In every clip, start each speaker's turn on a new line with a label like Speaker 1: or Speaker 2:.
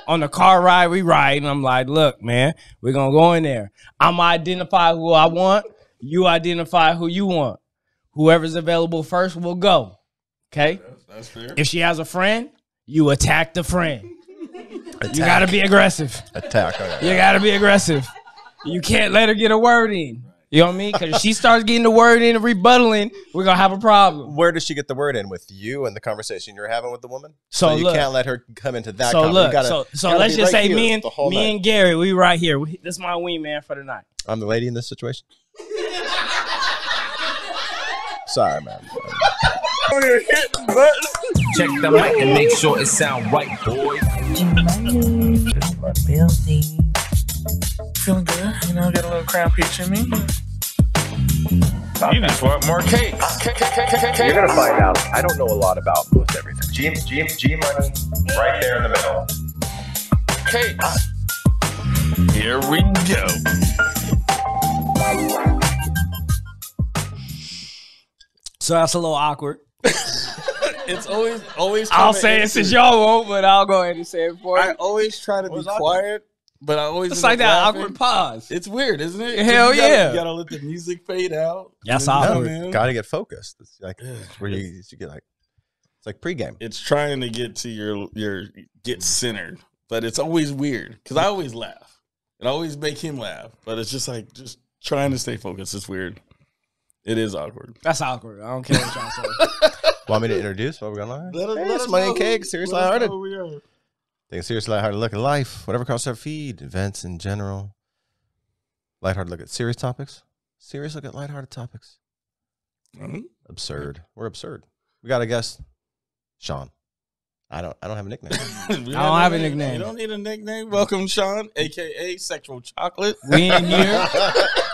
Speaker 1: on the car ride, we ride, and I'm like, look, man, we're going to go in there. I'm going to identify who I want. You identify who you want. Whoever's available first will go. Okay?
Speaker 2: That's fair.
Speaker 1: If she has a friend, you attack the friend. Attack. You got to be aggressive.
Speaker 3: Attack. Okay.
Speaker 1: You got to be aggressive. You can't let her get a word in. You know what I mean? Because if she starts getting the word in and rebuttaling, we're going to have a problem.
Speaker 3: Where does she get the word in? With you and the conversation you're having with the woman?
Speaker 1: So
Speaker 3: you
Speaker 1: look,
Speaker 3: can't let her come into that
Speaker 1: so
Speaker 3: conversation.
Speaker 1: Look, so let's just say me and Gary, we right here. This is my wingman for the night.
Speaker 3: I'm the lady in this situation? Sorry, man.
Speaker 4: Check the mic and make sure it sound right, boys.
Speaker 5: Feeling good, you know, got a little crown peach in me.
Speaker 4: You just want more cake.
Speaker 3: You're gonna find out. I don't know a lot about most everything. G money, right there in the middle.
Speaker 4: Cake. Here we go.
Speaker 1: So that's a little awkward.
Speaker 2: It's always.
Speaker 1: I'll say it since y'all won't, but I'll go ahead and say it for you.
Speaker 2: I always try to be quiet, but I always.
Speaker 1: It's like that awkward pause.
Speaker 2: It's weird, isn't it?
Speaker 1: Hell yeah!
Speaker 2: You gotta let the music fade out.
Speaker 1: That's awkward.
Speaker 3: Man. Gotta get focused. It's like where you get like it's like pregame.
Speaker 2: It's trying to get to your get centered, but it's always weird because I always laugh. It always make him laugh, but it's just like just trying to stay focused. It's weird. It is awkward.
Speaker 1: That's awkward. I don't care what y'all say.
Speaker 3: Want me to introduce what we're going on?
Speaker 2: Let
Speaker 3: us money and cake. Serious lighthearted. Take a serious lighthearted look at life. Whatever crosses our feed. Events in general. Lighthearted look at serious topics. Serious look at lighthearted topics.
Speaker 2: Mm-hmm.
Speaker 3: Absurd. We're absurd. We got a guest. Shawn. I don't have a nickname.
Speaker 1: I don't have a nickname.
Speaker 2: You don't need a nickname. Welcome, Shawn, aka Sexual Chocolate.
Speaker 1: We in here.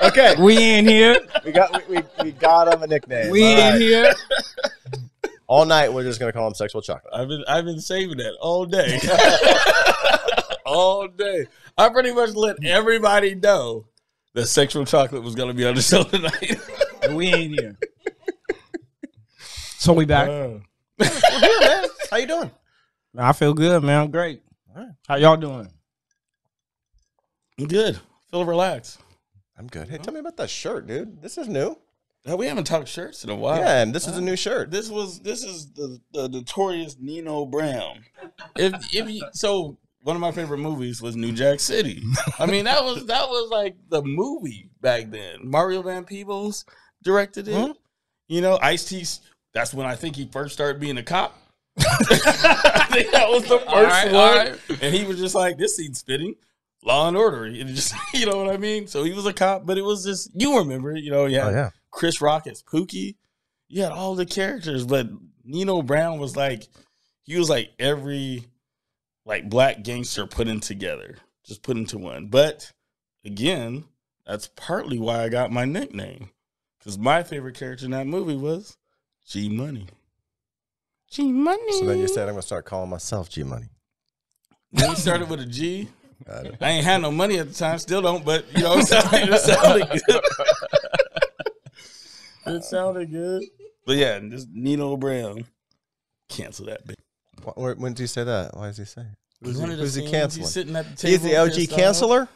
Speaker 3: Okay.
Speaker 1: We in here.
Speaker 3: We got him a nickname.
Speaker 1: We in here.
Speaker 3: All night we're just gonna call him Sexual Chocolate.
Speaker 2: I've been saving that all day. All day. I pretty much let everybody know that Sexual Chocolate was gonna be on the show tonight.
Speaker 1: We ain't here. So we back.
Speaker 3: We're here, man. How you doing?
Speaker 1: I feel good, man. I'm great.
Speaker 3: All right.
Speaker 1: How y'all doing?
Speaker 2: I'm good. Feel relaxed.
Speaker 3: I'm good. Hey, tell me about that shirt, dude. This is new.
Speaker 2: We haven't talked shirts in a while.
Speaker 3: Yeah, and this is a new shirt.
Speaker 2: This is the notorious Nino Brown. So one of my favorite movies was New Jack City. I mean, that was like the movie back then. Mario Van Peebles directed it. Mm-hmm. You know, Ice-T. That's when I think he first started being a cop. I think that was the first one. And he was just like, this scene's fitting. Law and Order. It just, you know what I mean? So he was a cop, but it was just, you remember, you know, yeah. Chris Rock as Pookie. You had all the characters, but Nino Brown was like, he was like every like black gangster put in together, just put into one. But again, that's partly why I got my nickname. Because my favorite character in that movie was G Money. G Money.
Speaker 3: So then you said I'm going to start calling myself G Money.
Speaker 2: Then we started with a G. I ain't had no money at the time, still don't, but you know, it sounded good. It sounded good. But yeah, just Nino Brown. Cancel that bitch.
Speaker 3: When did he say that? Why does he say it? Who's he canceling?
Speaker 2: He's sitting at the table.
Speaker 3: He's the LG canceller?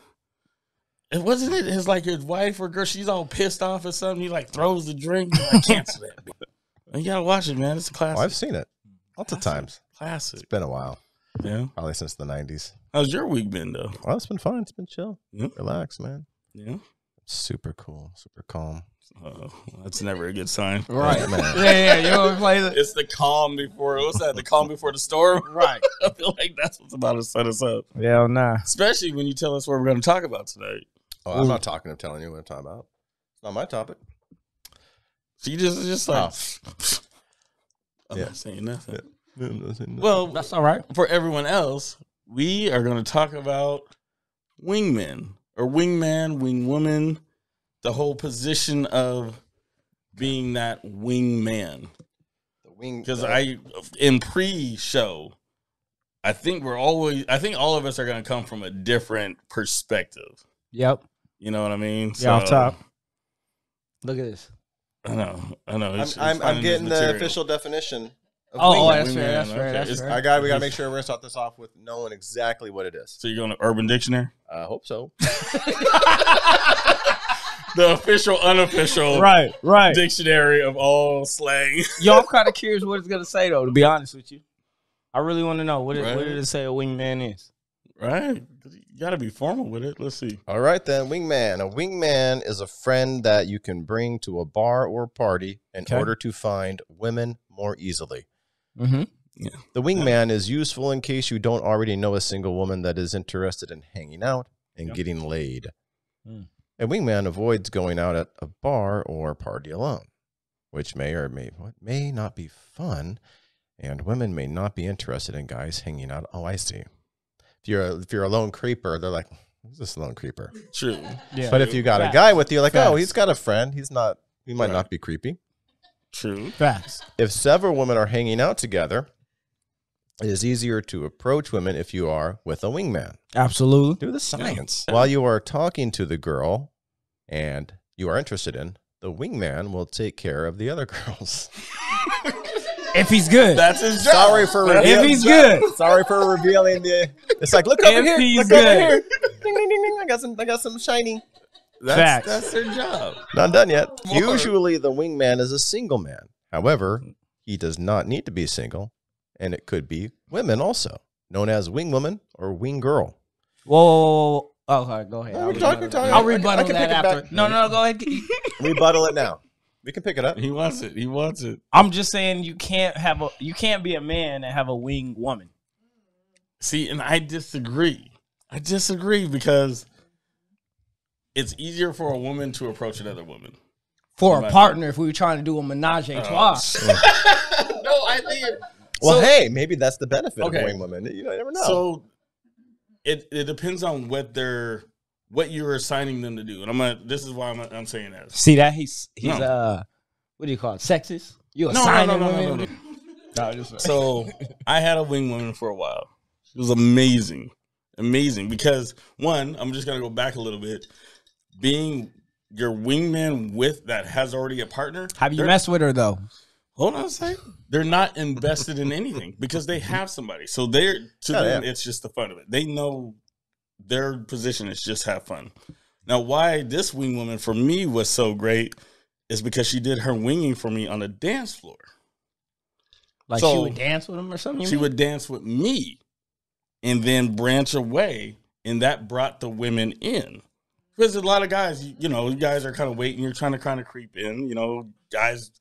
Speaker 2: It wasn't it his like his wife or girl, she's all pissed off or something. He like throws the drink. Like, cancel that bitch. You gotta watch it, man. It's a classic.
Speaker 3: Oh, I've seen it. Lots of times.
Speaker 2: Classic.
Speaker 3: It's been a while.
Speaker 2: Yeah.
Speaker 3: Probably since the 90s.
Speaker 2: How's your week been, though?
Speaker 3: Well, it's been fun. It's been chill.
Speaker 2: Yeah.
Speaker 3: Relax, man.
Speaker 2: Yeah.
Speaker 3: Super cool. Super calm.
Speaker 2: Oh, that's never a good sign.
Speaker 1: Right, man. Yeah. You know what play that?
Speaker 2: It's the calm before, what's that? The calm before the storm?
Speaker 1: Right.
Speaker 2: I feel like that's what's about to set us up.
Speaker 1: Yeah, nah.
Speaker 2: Especially when you tell us what we're going to talk about tonight.
Speaker 3: Oh, I'm not talking. I'm telling you what I'm talking about. It's not my topic.
Speaker 2: So you just like, I'm not saying nothing.
Speaker 3: Yeah.
Speaker 2: Well,
Speaker 1: that's all right.
Speaker 2: For everyone else, we are going to talk about wingmen or wingman, wingwoman, the whole position of being that wingman. Because in pre-show, I think all of us are going to come from a different perspective.
Speaker 1: Yep.
Speaker 2: You know what I mean?
Speaker 1: Yeah, off top. Look at this.
Speaker 2: I know.
Speaker 3: I'm getting the official definition.
Speaker 1: Oh, that's
Speaker 2: Wingman,
Speaker 1: fair. That's fair.
Speaker 2: okay.
Speaker 1: That's
Speaker 2: It's-
Speaker 1: fair.
Speaker 3: We gotta make sure we're gonna start this off with knowing exactly what it is.
Speaker 2: So you're going to Urban Dictionary?
Speaker 3: I hope so.
Speaker 2: The official, unofficial
Speaker 1: Right.
Speaker 2: dictionary of all slang.
Speaker 1: Yo, I'm kind of curious what it's gonna say though. To be honest with you, I really want to know what
Speaker 2: Right.
Speaker 1: did it say a wingman is.
Speaker 2: Right. You got to be formal with it. Let's see.
Speaker 3: All right, then. Wingman. A wingman is a friend that you can bring to a bar or party in order to find women more easily.
Speaker 1: Mm-hmm.
Speaker 2: Yeah.
Speaker 3: The wingman is useful in case you don't already know a single woman that is interested in hanging out and getting laid.
Speaker 1: Mm.
Speaker 3: A wingman avoids going out at a bar or party alone, which may not be fun, and women may not be interested in guys hanging out. Oh, I see. If you're a lone creeper, they're like, who's this lone creeper?
Speaker 2: True.
Speaker 1: Yeah.
Speaker 3: But if you got a guy with you, like, oh, he's got a friend. He might not be creepy.
Speaker 2: True.
Speaker 1: Facts.
Speaker 3: If several women are hanging out together, it is easier to approach women if you are with a wingman.
Speaker 1: Absolutely.
Speaker 3: Do the science. While you are talking to the girl and you are interested in, the wingman will take care of the other girls.
Speaker 1: If he's good.
Speaker 2: That's his job.
Speaker 3: Sorry for
Speaker 1: if
Speaker 3: revealing.
Speaker 1: he's good.
Speaker 3: Sorry for revealing the. It's like, look over
Speaker 1: If
Speaker 3: here.
Speaker 1: he's
Speaker 3: Look
Speaker 1: good.
Speaker 3: over here. Ding, ding, ding, ding. I got some shiny.
Speaker 1: Facts.
Speaker 2: That's their job.
Speaker 3: Not done yet.
Speaker 2: More.
Speaker 3: Usually, the wingman is a single man. However, he does not need to be single, and it could be women also, known as wingwoman or wing girl.
Speaker 1: Whoa. Oh, all right, go ahead.
Speaker 3: No,
Speaker 1: I'll
Speaker 3: we're talking-
Speaker 1: rebuttal.
Speaker 3: talking-
Speaker 1: I'll
Speaker 3: I
Speaker 1: rebuttal
Speaker 3: can
Speaker 1: that
Speaker 3: pick it
Speaker 1: after.
Speaker 3: back.
Speaker 1: No, go ahead.
Speaker 3: Rebuttal it now. We can pick it up.
Speaker 2: He wants it. He wants it.
Speaker 1: I'm just saying you can't be a man and have a wing woman.
Speaker 2: See, and I disagree. I disagree because it's easier for a woman to approach another woman.
Speaker 1: For
Speaker 2: Right.
Speaker 1: a partner, if we were trying to do a menage a trois.
Speaker 2: No, I think.
Speaker 3: Well,
Speaker 2: So-
Speaker 3: hey, maybe that's the benefit
Speaker 2: Okay.
Speaker 3: of wing women. You never know.
Speaker 2: So it depends on what you're assigning them to do, and this is why I'm saying that.
Speaker 1: See that he's
Speaker 2: No.
Speaker 1: what do you call it? Sexist? You
Speaker 2: No.
Speaker 1: assigning women? No,
Speaker 2: So I had a wing woman for a while. She was amazing because one, I'm just gonna go back a little bit. Being your wingman with that has already a partner.
Speaker 1: Have you
Speaker 2: they're-
Speaker 1: messed with her though?
Speaker 2: Hold on a second. They're not invested in anything because they have somebody. So them, it's just the fun of it. They know their position is just have fun. Now, why this wing woman for me was so great is because she did her winging for me on the dance floor.
Speaker 1: Like
Speaker 2: So,
Speaker 1: she would dance with him or something?
Speaker 2: She would dance with me and then branch away, and that brought the women in. Because a lot of guys, you guys are kind of waiting. You're trying to kind of creep in. Guys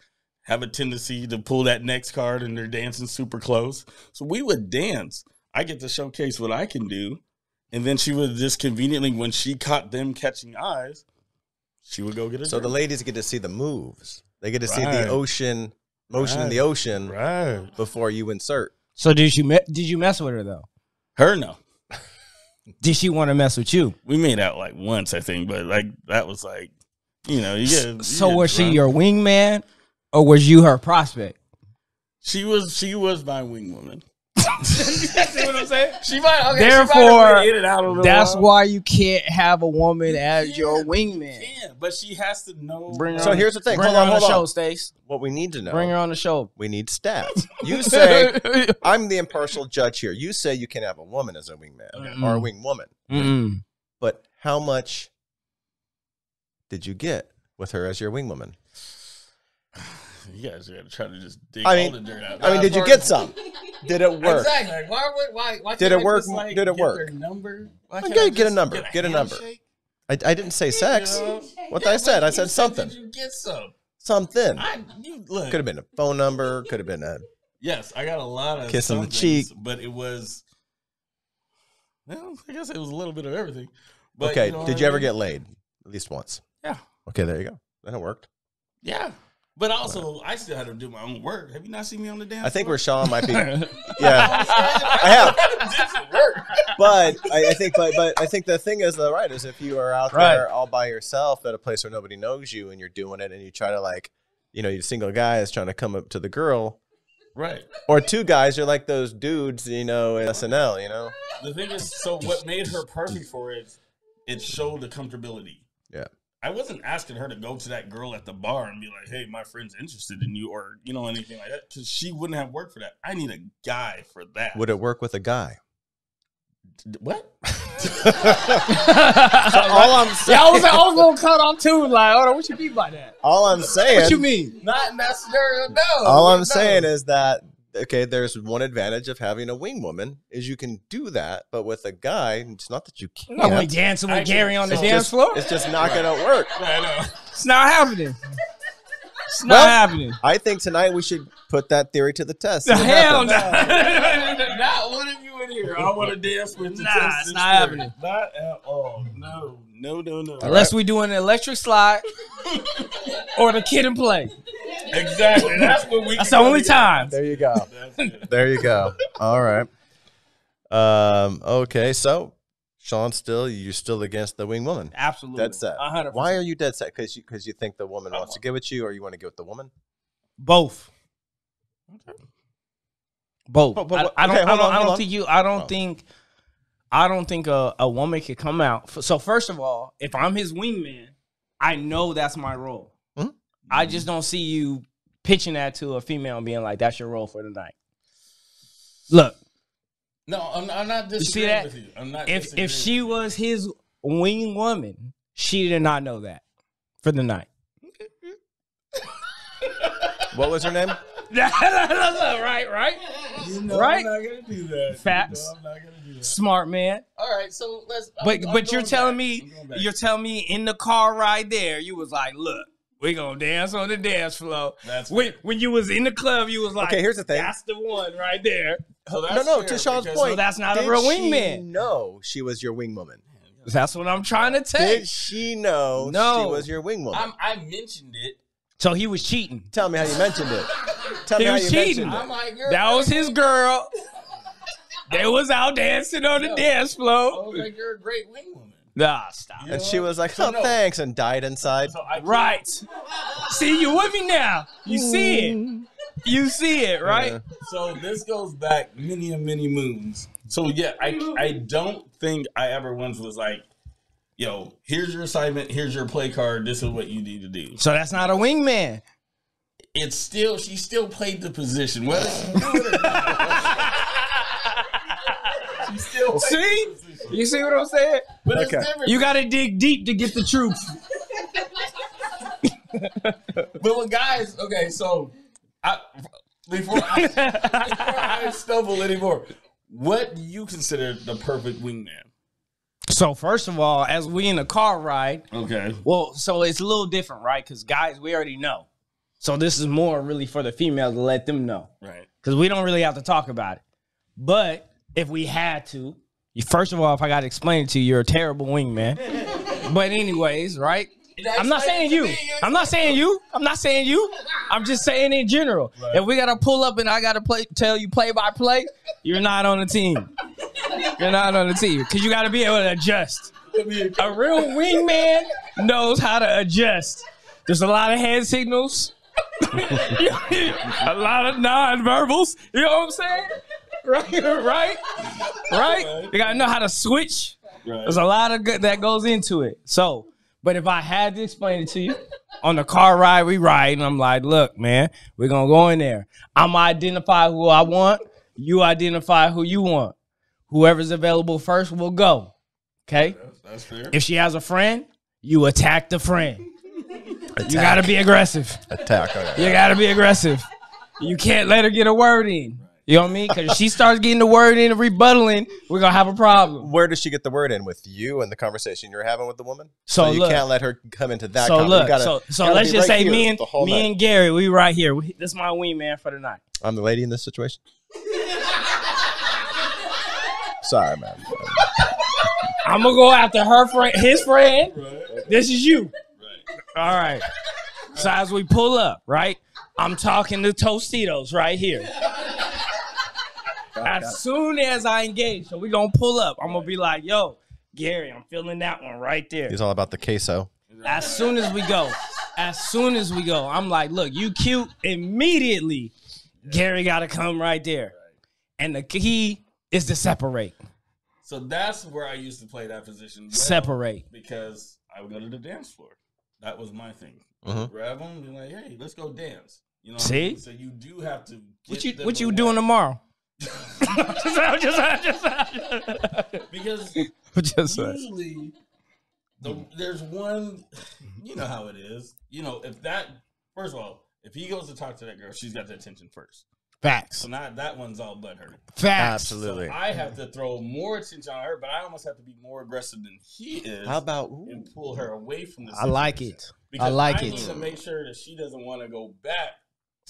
Speaker 2: have a tendency to pull that next card, and they're dancing super close. So we would dance. I get to showcase what I can do. And then she would just conveniently, when she caught them catching eyes, she would go get a
Speaker 3: So the
Speaker 2: drink.
Speaker 3: ladies get to see the moves. They get to see
Speaker 2: Right.
Speaker 3: the motion in the ocean
Speaker 2: Right.
Speaker 3: before you insert.
Speaker 1: So did you mess with her though?
Speaker 2: Her, no.
Speaker 1: Did she want to mess with you?
Speaker 2: We made out like once, I think, but like that was like, you get.
Speaker 1: So was she your wingman or was you her prospect?
Speaker 2: She was my wing woman.
Speaker 1: See what I'm saying?
Speaker 2: She might. Okay,
Speaker 1: Therefore,
Speaker 2: in and out a little
Speaker 1: that's
Speaker 2: while.
Speaker 1: why you can't have a woman as your wingman.
Speaker 2: Yeah, but she has to know.
Speaker 1: Bring her
Speaker 3: So
Speaker 1: on,
Speaker 3: here's the thing.
Speaker 1: Bring
Speaker 3: Hold
Speaker 1: her
Speaker 3: on,
Speaker 1: on the
Speaker 3: hold
Speaker 1: show,
Speaker 3: on.
Speaker 1: Stace.
Speaker 3: What we need to know.
Speaker 1: Bring her on the show.
Speaker 3: We need stats. You say, I'm the impartial judge here. You say you can have a woman as a wingman or a wing woman.
Speaker 1: Mm-mm.
Speaker 3: But how much did you get with her as your wing woman?
Speaker 2: You guys got to try to just dig
Speaker 3: I
Speaker 2: all
Speaker 3: mean-
Speaker 2: the dirt out.
Speaker 3: I mean, did you get some? Did it work?
Speaker 2: Exactly. Like, why
Speaker 3: Did
Speaker 2: can't
Speaker 3: it
Speaker 2: I
Speaker 3: work?
Speaker 2: just, like,
Speaker 3: Did it
Speaker 2: get
Speaker 3: work?
Speaker 2: their number? Why
Speaker 3: Okay,
Speaker 2: can't I
Speaker 3: get a
Speaker 2: just
Speaker 3: number. Get a number.
Speaker 2: handshake?
Speaker 3: I didn't say sex.
Speaker 2: You know?
Speaker 3: What did I said? I said something.
Speaker 2: Did you get some?
Speaker 3: Something.
Speaker 2: Look.
Speaker 3: Could have been a phone number. Could have been a.
Speaker 2: Yes, I got a lot of
Speaker 3: Kiss on the
Speaker 2: some
Speaker 3: cheek.
Speaker 2: things, but it was. Well, I guess it was a little bit of everything. But
Speaker 3: Okay.
Speaker 2: you know
Speaker 3: Did
Speaker 2: what
Speaker 3: you
Speaker 2: I
Speaker 3: ever
Speaker 2: mean?
Speaker 3: get laid? At least once.
Speaker 2: Yeah.
Speaker 3: Okay, there you go. Then it worked.
Speaker 2: Yeah. But also, I still had to do my own work. Have you not seen me on the dance
Speaker 3: I think
Speaker 2: floor?
Speaker 3: where Shawn might be. Yeah, I have. But I think the thing is, right, is if you are out there all by yourself at a place where nobody knows you and you're doing it and you try to you're single guys trying to come up to the girl.
Speaker 2: Right.
Speaker 3: Or two guys, you're like those dudes, in SNL,
Speaker 2: The thing is, so what made her perfect for it showed the comfortability.
Speaker 3: Yeah.
Speaker 2: I wasn't asking her to go to that girl at the bar and be like, "Hey, my friend's interested in you," or anything like that, because she wouldn't have worked for that. I need a guy for that.
Speaker 3: Would it work with a guy?
Speaker 2: What?
Speaker 3: So all I'm saying,
Speaker 1: I was a little cut off too. Like, hold on, what you mean by that?
Speaker 3: all I'm saying,
Speaker 1: What you mean?
Speaker 2: Not in that scenario. No.
Speaker 3: all I'm saying is that okay, there's one advantage of having a wing woman is you can do that, but with a guy, it's not that you can't.
Speaker 1: I'm like dancing with Gary on the dance floor.
Speaker 3: It's just not gonna work.
Speaker 2: I know.
Speaker 1: It's not happening. It's not happening.
Speaker 3: I think tonight we should put that theory to the test.
Speaker 1: The hell no.
Speaker 2: Not one of you in here. I want to dance with you.
Speaker 1: Nah, it's not happening.
Speaker 2: Not at all. No.
Speaker 1: Unless we do an electric slide or the kid and play.
Speaker 2: Exactly. That's
Speaker 1: the only time.
Speaker 3: There you go. There you go. All right. Okay, so Shawn, you're still against the wing woman.
Speaker 1: Absolutely.
Speaker 3: Dead set.
Speaker 1: 100%.
Speaker 3: Why are you dead set? Because you think the woman wants to get with you, or you want to get with the woman?
Speaker 1: Both. Both. I don't think a woman could come out. So first of all, if I'm his wingman, I know that's my role.
Speaker 3: Mm-hmm.
Speaker 1: I just don't see you pitching that to a female and being like, "That's your role for the night." Look.
Speaker 2: No, I'm not disagreeing with you. I'm not.
Speaker 1: If she was his wing woman, she did not know that for the night.
Speaker 3: What was her name?
Speaker 1: Right.
Speaker 2: You know
Speaker 1: Right?
Speaker 2: I'm not gonna do that.
Speaker 1: Facts.
Speaker 2: You know I'm not gonna do that.
Speaker 1: Smart man.
Speaker 2: All right, so let's.
Speaker 1: But you're telling me in the car ride there, you was like, "Look, we gonna dance on the dance floor."
Speaker 2: That's
Speaker 1: when you was in the club, you was like,
Speaker 3: Okay, here's the thing.
Speaker 1: That's the one right there.
Speaker 2: So
Speaker 3: No. To Shawn's point,
Speaker 1: So that's not a
Speaker 3: did
Speaker 1: real
Speaker 3: she
Speaker 1: wingman.
Speaker 3: know she was your wing woman?
Speaker 1: That's what I'm trying to take.
Speaker 3: Did she know
Speaker 1: No.
Speaker 3: she was your wing woman?
Speaker 2: I mentioned it.
Speaker 1: So he was cheating.
Speaker 3: Tell me how you mentioned it. Tell me
Speaker 1: He
Speaker 3: how
Speaker 1: was
Speaker 3: you
Speaker 1: cheating.
Speaker 3: mentioned
Speaker 2: I'm
Speaker 3: it.
Speaker 2: like,
Speaker 1: That was his girl. They was out dancing on the dance
Speaker 2: I
Speaker 1: floor.
Speaker 2: was like, you're a great wing woman.
Speaker 1: Nah, stop.
Speaker 3: And she was like,
Speaker 2: So
Speaker 3: "Oh,
Speaker 2: no.
Speaker 3: thanks," and died inside.
Speaker 2: So I
Speaker 1: Right. See, you with me now. You see it. You see it, right?
Speaker 3: Yeah.
Speaker 2: So this goes back many moons. So yeah, I don't think I ever once was like, "Yo, here's your assignment. Here's your play card. This is what you need to do."
Speaker 1: So that's not a wingman.
Speaker 2: She still played the position. Whether she knew it or not. She still played
Speaker 1: See?
Speaker 2: the position.
Speaker 1: You see what I'm saying?
Speaker 2: But
Speaker 3: Okay.
Speaker 2: it's different.
Speaker 1: You got to dig deep to get the truth.
Speaker 2: But with guys, okay, so before I stumble anymore, what do you consider the perfect wingman?
Speaker 1: So first of all, as we in a car ride,
Speaker 2: Okay.
Speaker 1: well, so it's a little different, right? Because guys, we already know. So this is more really for the females to let them know.
Speaker 2: Right.
Speaker 1: Because we don't really have to talk about it. But if we had to, first of all, if I got to explain it to you, you're a terrible wingman. But anyways, right? I'm not saying you. I'm not saying you. I'm just saying in general.
Speaker 2: Right.
Speaker 1: If we got to pull up and I got to tell you play by play, you're not on the team. You're not on the team because you got to be able to adjust. A real wingman knows how to adjust. There's a lot of hand signals. A lot of non-verbals. You know what I'm saying? Right? You gotta know how to switch.
Speaker 2: Right.
Speaker 1: There's a lot of good that goes into it. So, but if I had to explain it to you, on the car ride we ride, and I'm like, "Look, man, we're gonna go in there. I'm gonna identify who I want. You identify who you want. Whoever's available first will go. Okay?
Speaker 2: That's fair.
Speaker 1: If she has a friend, you attack the friend. You gotta be aggressive.
Speaker 3: Attack. Okay.
Speaker 1: You gotta be aggressive. You can't let her get a word in. You know what I mean? Because if she starts getting the word in and rebuttaling, we're gonna have a problem.
Speaker 3: Where does she get the word in? With you and the conversation you're having with the woman?
Speaker 1: So
Speaker 3: you
Speaker 1: look,
Speaker 3: can't let her come into that.
Speaker 1: So look,
Speaker 3: gotta
Speaker 1: let's
Speaker 3: be
Speaker 1: just
Speaker 3: right
Speaker 1: say
Speaker 3: here
Speaker 1: me
Speaker 3: the whole night.
Speaker 1: and Gary, we right here. This is my wingman for the night.
Speaker 3: I'm the lady in this situation. Sorry, man.
Speaker 1: I'm gonna go after her friend, his friend.
Speaker 2: Right.
Speaker 1: This is you.
Speaker 2: Right.
Speaker 1: All right. So as we pull up, right, I'm talking to Tostitos right here. As soon as I engage, so we gonna pull up. I'm gonna be like, "Yo, Gary, I'm feeling that one right there."
Speaker 3: He's all about the queso.
Speaker 1: As soon as we go, I'm like, "Look, you cute." Immediately, Gary got to come right there, and the key is to separate.
Speaker 2: So that's where I used to play that position. Well,
Speaker 1: Separate.
Speaker 2: because I would go to the dance floor. That was my thing.
Speaker 3: Mhm.
Speaker 2: Grab them and be like, hey, let's go dance. You know,
Speaker 1: See?
Speaker 2: I mean? So you do have to.
Speaker 1: What you doing tomorrow?
Speaker 2: Because usually there's one. You know how it is. You know, first of all, if he goes to talk to that girl, she's got the attention first.
Speaker 1: Facts.
Speaker 2: So now that one's all butthurt.
Speaker 1: Facts.
Speaker 3: Absolutely.
Speaker 2: So I have to throw more attention on her, but I almost have to be more aggressive than he is.
Speaker 3: How about
Speaker 2: and pull her away from the
Speaker 1: I
Speaker 2: situation.
Speaker 1: like it.
Speaker 2: Because
Speaker 1: I like
Speaker 2: need
Speaker 1: it.
Speaker 2: to make sure that she doesn't want to go back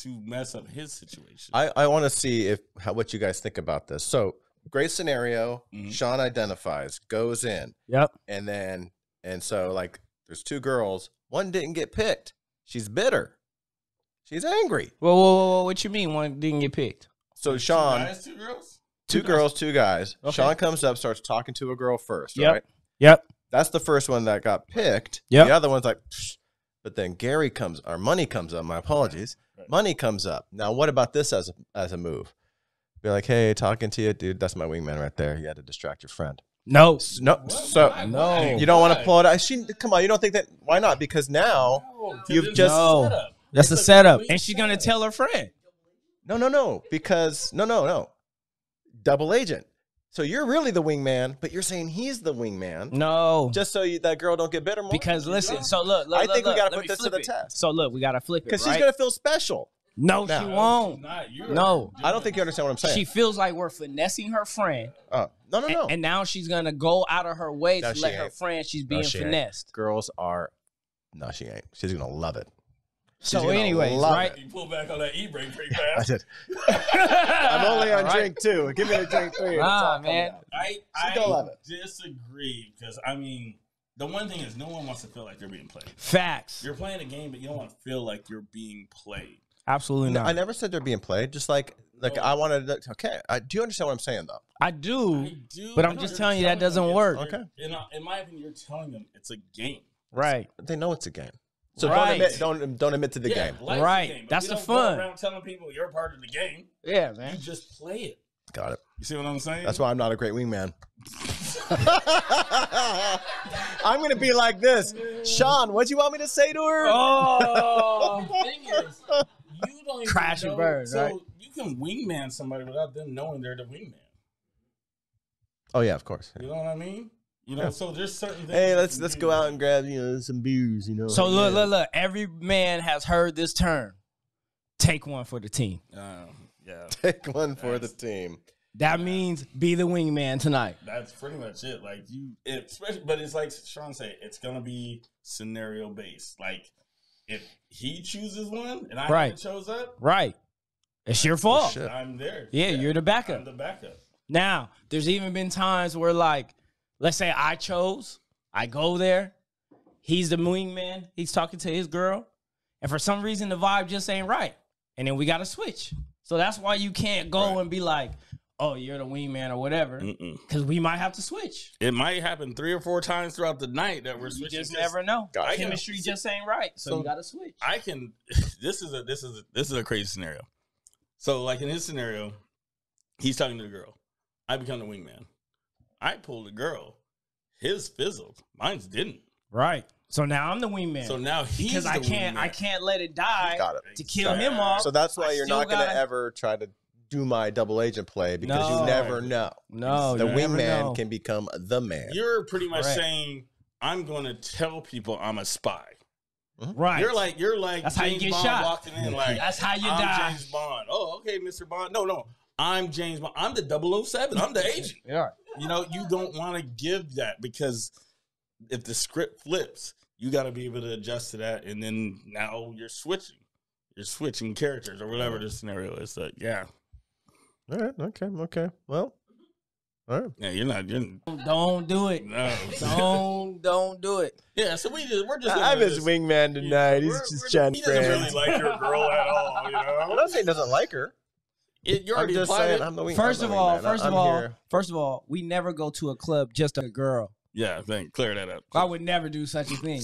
Speaker 2: to mess up his situation.
Speaker 3: I want to see what you guys think about this. So great scenario. Shawn identifies, goes in.
Speaker 1: Yep.
Speaker 3: And so like there's two girls. One didn't get picked. She's bitter. She's angry.
Speaker 1: Whoa, what you mean one didn't get picked?
Speaker 3: So Shawn,
Speaker 2: Two girls?
Speaker 3: two girls, two guys.
Speaker 1: Okay.
Speaker 3: Shawn comes up, starts talking to a girl first,
Speaker 1: Yep.
Speaker 3: right?
Speaker 1: Yep.
Speaker 3: That's the first one that got picked.
Speaker 1: Yep.
Speaker 3: The other one's like, psh. But then Money comes up. My apologies.
Speaker 2: Right.
Speaker 3: Money comes up. Now, what about this as a move? Be like, hey, talking to you, dude. That's my wingman right there. You had to distract your friend.
Speaker 1: No.
Speaker 3: No,
Speaker 2: What?
Speaker 3: so
Speaker 2: Why?
Speaker 1: No.
Speaker 3: you don't want to
Speaker 2: Why?
Speaker 3: pull it out. Come on, you don't think that? Why not? Because now you've just
Speaker 1: No. That's a setup. And she's gonna tell her friend.
Speaker 3: no. Because no. Double agent. So you're really the wingman, but you're saying he's the wingman.
Speaker 1: No.
Speaker 3: Just so that girl don't get bitter more.
Speaker 1: Because listen, so look,
Speaker 3: I think we gotta
Speaker 1: let
Speaker 3: put
Speaker 1: me
Speaker 3: this to
Speaker 1: flip
Speaker 3: the
Speaker 1: it.
Speaker 3: test.
Speaker 1: So look, we gotta flip it.
Speaker 3: Because
Speaker 1: Right?
Speaker 3: she's gonna feel special.
Speaker 1: No,
Speaker 3: No.
Speaker 1: she won't. No.
Speaker 3: I don't think you understand what I'm saying.
Speaker 1: She feels like we're finessing her friend.
Speaker 3: No.
Speaker 1: And now she's gonna go out of her way
Speaker 3: No,
Speaker 1: to
Speaker 3: she
Speaker 1: let her
Speaker 3: ain't.
Speaker 1: friend she's
Speaker 3: No,
Speaker 1: being
Speaker 3: she ain't.
Speaker 1: finessed.
Speaker 3: Girls are. No, she ain't. She's gonna love it.
Speaker 1: So
Speaker 3: gonna
Speaker 1: anyways,
Speaker 3: love
Speaker 1: right?
Speaker 2: You pull back on that e-brake pretty
Speaker 3: I
Speaker 2: fast.
Speaker 3: did. I'm only on
Speaker 1: Right.
Speaker 3: drink 2. Give me a drink 3. and it's
Speaker 1: Nah,
Speaker 3: all coming
Speaker 1: man.
Speaker 3: out.
Speaker 2: I
Speaker 3: gonna love it.
Speaker 2: disagree because, I mean, the one thing is no one wants to feel like they're being played.
Speaker 1: Facts.
Speaker 2: You're playing a game, but you don't want to feel like you're being played.
Speaker 1: Absolutely
Speaker 3: No,
Speaker 1: not.
Speaker 3: I never said they're being played. Just like I wanted to. Okay. Do you understand what I'm saying though?
Speaker 1: I do.
Speaker 2: I do,
Speaker 1: But I'm
Speaker 2: but
Speaker 1: just
Speaker 2: you're
Speaker 1: telling you that
Speaker 2: them
Speaker 1: doesn't
Speaker 2: it's-
Speaker 1: work.
Speaker 3: Okay.
Speaker 2: In my opinion, you're telling them it's a game.
Speaker 1: Right.
Speaker 3: They know it's a game. So
Speaker 1: Right.
Speaker 3: don't admit to the game.
Speaker 2: life's a
Speaker 1: Right.
Speaker 2: game, but
Speaker 1: That's
Speaker 2: we
Speaker 1: the
Speaker 2: don't go
Speaker 1: fun.
Speaker 2: around telling people you're a part of the game.
Speaker 1: Yeah,
Speaker 2: You
Speaker 1: man.
Speaker 2: just play it.
Speaker 3: Got it.
Speaker 2: You see what I'm saying?
Speaker 3: That's why I'm not a great wingman. I'm gonna be like this. Shawn, what'd you want me to say to her?
Speaker 1: Oh.
Speaker 2: The thing is, you don't even
Speaker 1: Crash and
Speaker 2: know,
Speaker 1: burn,
Speaker 2: so
Speaker 1: right?
Speaker 2: you can wingman somebody without them knowing they're the wingman.
Speaker 3: Oh yeah, of course.
Speaker 2: You know what I mean? You know, so there's certain things.
Speaker 3: Hey,
Speaker 2: you
Speaker 3: let's
Speaker 2: can do.
Speaker 3: go out and grab some beers.
Speaker 1: So look. Every man has heard this term. Take one for the team.
Speaker 2: Yeah,
Speaker 3: Take one for the team.
Speaker 1: That means be the wingman tonight.
Speaker 2: that's pretty much it. Like especially, but it's like Shawn said, it's gonna be scenario based. Like if he chooses one and I
Speaker 1: Right.
Speaker 2: haven't chose up,
Speaker 1: Right. It's your fault.
Speaker 3: Shit.
Speaker 2: I'm there.
Speaker 1: Yeah, you're the backup.
Speaker 2: I'm the backup.
Speaker 1: Now, there's even been times where, like, let's say I chose, I go there, he's the wingman, he's talking to his girl, and for some reason the vibe just ain't right. And then we got to switch. So that's why you can't go and be like, oh, you're the wingman or whatever, because we might have to switch.
Speaker 2: It might happen 3 or 4 times throughout the night that we're
Speaker 1: You
Speaker 2: switching.
Speaker 1: just never know.
Speaker 3: Gotcha.
Speaker 1: Chemistry just ain't right. So you got to switch.
Speaker 2: I can. This is a crazy scenario. So, like in his scenario, he's talking to the girl. I become the wingman. I pull the girl. His fizzled. Mine's didn't.
Speaker 1: Right. So now I'm the wingman.
Speaker 2: So now he's
Speaker 1: because I
Speaker 2: the
Speaker 1: can't
Speaker 2: wingman.
Speaker 1: let it die
Speaker 3: Got it.
Speaker 1: to kill him off.
Speaker 3: So that's why
Speaker 1: I
Speaker 3: you're
Speaker 1: still
Speaker 3: not going to
Speaker 1: gotta-
Speaker 3: ever try to do my double agent play because
Speaker 1: No.
Speaker 3: you never know.
Speaker 1: No,
Speaker 3: The
Speaker 1: you never
Speaker 3: wingman
Speaker 1: know.
Speaker 3: can become the man.
Speaker 2: You're pretty much
Speaker 1: Correct.
Speaker 2: saying I'm going to tell people I'm a spy.
Speaker 1: Right.
Speaker 2: You're like
Speaker 1: That's how you
Speaker 2: James
Speaker 1: get
Speaker 2: Bond
Speaker 1: shot.
Speaker 2: walking in like
Speaker 1: That's how you
Speaker 2: I'm
Speaker 1: die.
Speaker 2: James Bond. Oh, okay, Mr. Bond. No, I'm James Bond. I'm the 007. I'm the agent.
Speaker 1: Yeah.
Speaker 2: You know, you don't want to give that because if the script flips, you got to be able to adjust to that, and then now you're switching characters or whatever the scenario is. So, yeah,
Speaker 3: All right. Okay. Well, all right.
Speaker 2: yeah, you're not.
Speaker 1: Don't do it.
Speaker 2: No,
Speaker 1: Don't do it.
Speaker 2: yeah. So we're just.
Speaker 3: I'm his wingman tonight. He's
Speaker 2: We're-
Speaker 3: just
Speaker 2: we're-
Speaker 3: chatting
Speaker 2: He doesn't
Speaker 3: friends.
Speaker 2: really like your girl at all. You
Speaker 3: I'm
Speaker 2: know,
Speaker 3: not saying he doesn't like her.
Speaker 2: you
Speaker 3: I'm
Speaker 2: already
Speaker 3: just
Speaker 2: implied
Speaker 3: saying
Speaker 2: it.
Speaker 3: I'm the wingman.
Speaker 1: First of all,
Speaker 3: here.
Speaker 1: first of all, we never go to a club just a girl.
Speaker 2: Yeah, clear that up.
Speaker 1: I would never do such a thing.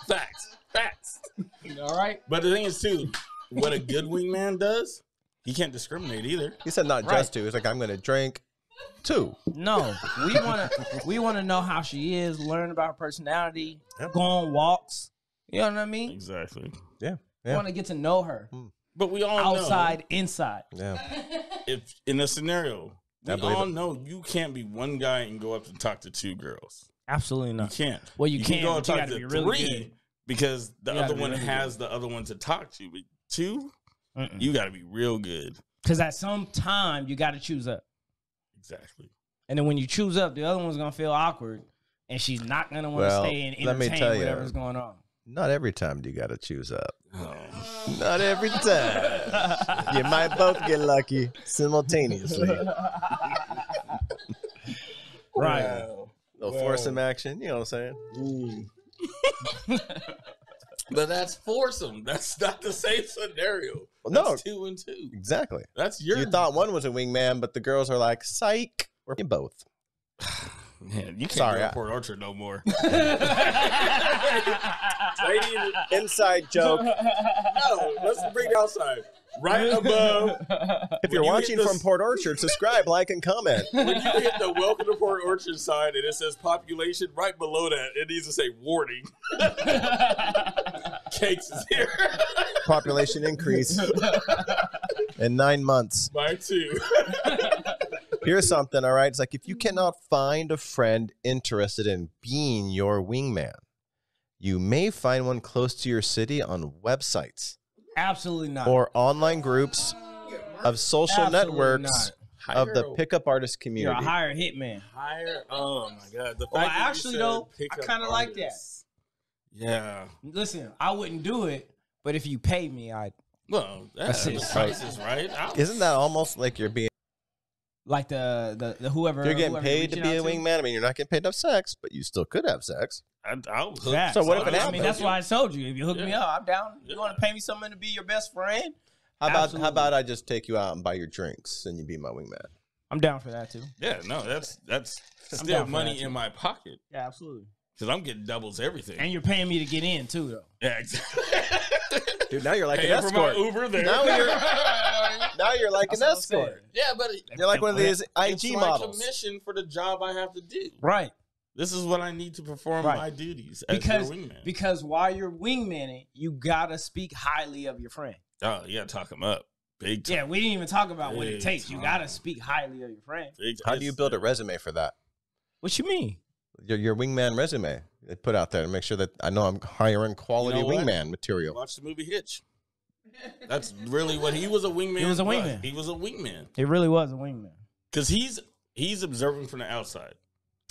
Speaker 2: Facts.
Speaker 1: All right.
Speaker 2: But the thing is, too, what a good wingman does, he can't discriminate either.
Speaker 3: He said not
Speaker 1: Right.
Speaker 3: just to. He's like, I'm going to drink, 2.
Speaker 1: No, we wanna know how she is, learn about her personality, go on walks. You know what I mean?
Speaker 2: Exactly.
Speaker 3: Yeah.
Speaker 1: We want to get to know her.
Speaker 2: But we all
Speaker 1: outside, inside.
Speaker 3: Yeah.
Speaker 2: If in a scenario, we
Speaker 3: believe
Speaker 2: all
Speaker 3: it.
Speaker 2: know you can't be one guy and go up and talk to 2 girls.
Speaker 1: Absolutely
Speaker 2: You
Speaker 1: not.
Speaker 2: can't.
Speaker 1: Well, you can,
Speaker 2: go
Speaker 1: but
Speaker 2: and
Speaker 1: you
Speaker 2: talk
Speaker 1: gotta
Speaker 2: to
Speaker 1: be really
Speaker 2: 3
Speaker 1: good.
Speaker 2: because the
Speaker 1: You gotta
Speaker 2: other
Speaker 1: be
Speaker 2: one
Speaker 1: really
Speaker 2: has the other one to talk to. But 2, you got to be real good.
Speaker 1: Because at some time, you got to choose up.
Speaker 2: Exactly.
Speaker 1: And then when you choose up, the other one's going to feel awkward. And she's not going to want to
Speaker 3: Well,
Speaker 1: stay and
Speaker 3: let me
Speaker 1: entertain
Speaker 3: tell you.
Speaker 1: whatever's going on.
Speaker 3: Not every time do you got to choose up.
Speaker 2: Oh.
Speaker 3: Not every time. You might both get lucky simultaneously.
Speaker 1: Right.
Speaker 3: They'll force some action. You know what I'm saying?
Speaker 2: But that's foursome. That's not the same scenario.
Speaker 3: Well, no.
Speaker 2: That's 2 and 2.
Speaker 3: Exactly.
Speaker 2: That's your.
Speaker 3: You thought one was a wingman, but the girls are like, psych. We're both.
Speaker 2: Man, you can't
Speaker 3: Sorry,
Speaker 2: go
Speaker 3: I-
Speaker 2: to Port Orchard no more.
Speaker 3: Inside joke.
Speaker 2: No, let's bring it outside. Right above.
Speaker 3: If you're
Speaker 2: When you
Speaker 3: watching
Speaker 2: hit the-
Speaker 3: from Port Orchard, subscribe, like, and comment.
Speaker 2: When you hit the Welcome to Port Orchard sign and it says population, right below that, it needs to say warning. Cakes is here.
Speaker 3: Population increase in 9 months.
Speaker 2: By 2.
Speaker 3: Here's something, all right? It's like if you cannot find a friend interested in being your wingman, you may find one close to your city on websites
Speaker 1: Absolutely not.
Speaker 3: or online groups of social
Speaker 1: Absolutely
Speaker 3: networks
Speaker 1: not.
Speaker 3: of the pickup artist
Speaker 1: You're
Speaker 3: community.
Speaker 1: a hired hitman.
Speaker 2: Higher. Oh my God. The fact
Speaker 1: Well,
Speaker 2: that you
Speaker 1: actually,
Speaker 2: said
Speaker 1: though,
Speaker 2: pick
Speaker 1: I
Speaker 2: up
Speaker 1: kinda like
Speaker 2: artists. Yeah.
Speaker 1: Listen, I wouldn't do it, but if you pay me, I'd.
Speaker 2: Well, that's
Speaker 1: it.
Speaker 2: the price is right.
Speaker 3: Isn't that almost like you're being
Speaker 1: Like the whoever.
Speaker 3: you're getting
Speaker 1: whoever
Speaker 3: paid to
Speaker 1: reaching
Speaker 3: be a
Speaker 1: out
Speaker 3: wingman? I mean, you're not getting paid to have sex, but you still could have sex.
Speaker 2: I'll hook.
Speaker 1: Facts.
Speaker 3: So what if it
Speaker 1: I mean,
Speaker 3: happens?
Speaker 1: that's why I told you. If you hook me
Speaker 2: Yeah.
Speaker 1: up, I'm down. You
Speaker 2: Yeah.
Speaker 1: want to pay me something to be your best friend?
Speaker 3: How about
Speaker 1: Absolutely.
Speaker 3: I just take you out and buy your drinks and you be my wingman?
Speaker 1: I'm down for that too.
Speaker 2: Yeah, no, that's
Speaker 1: down
Speaker 2: still
Speaker 1: for
Speaker 2: money
Speaker 1: that, too.
Speaker 2: in my pocket
Speaker 1: Yeah, absolutely.
Speaker 2: because I'm getting doubles everything.
Speaker 1: And you're paying me to get in too, though.
Speaker 2: Yeah, exactly.
Speaker 3: Dude, now you're like
Speaker 2: Paying
Speaker 3: an
Speaker 2: for my
Speaker 3: escort.
Speaker 2: Uber there.
Speaker 3: Now you're like an
Speaker 1: That's what I'm
Speaker 3: escort.
Speaker 2: Yeah, but
Speaker 3: You're like one of these
Speaker 2: it's
Speaker 3: IG
Speaker 2: my
Speaker 3: models.
Speaker 2: commission for the job I have to do.
Speaker 1: Right.
Speaker 2: This is what I need to perform
Speaker 1: Right.
Speaker 2: my duties as
Speaker 1: Because
Speaker 2: your wingman.
Speaker 1: because while you're wingmanning, you gotta speak highly of your friend.
Speaker 2: Oh, you gotta talk them up, big time.
Speaker 1: Yeah, we didn't even talk about what it
Speaker 2: Big
Speaker 1: takes. You
Speaker 2: time.
Speaker 1: gotta speak highly of your friend.
Speaker 2: Big time.
Speaker 3: How do you build a resume for that?
Speaker 1: What you mean?
Speaker 3: Your wingman resume they put out there to make sure that I know I'm hiring quality
Speaker 2: You know what?
Speaker 3: wingman material.
Speaker 2: Watch the movie Hitch. That's really what he was a wingman.
Speaker 1: He was a wingman.
Speaker 2: He was a wingman
Speaker 1: It really was a wingman.
Speaker 2: because he's observing from the outside,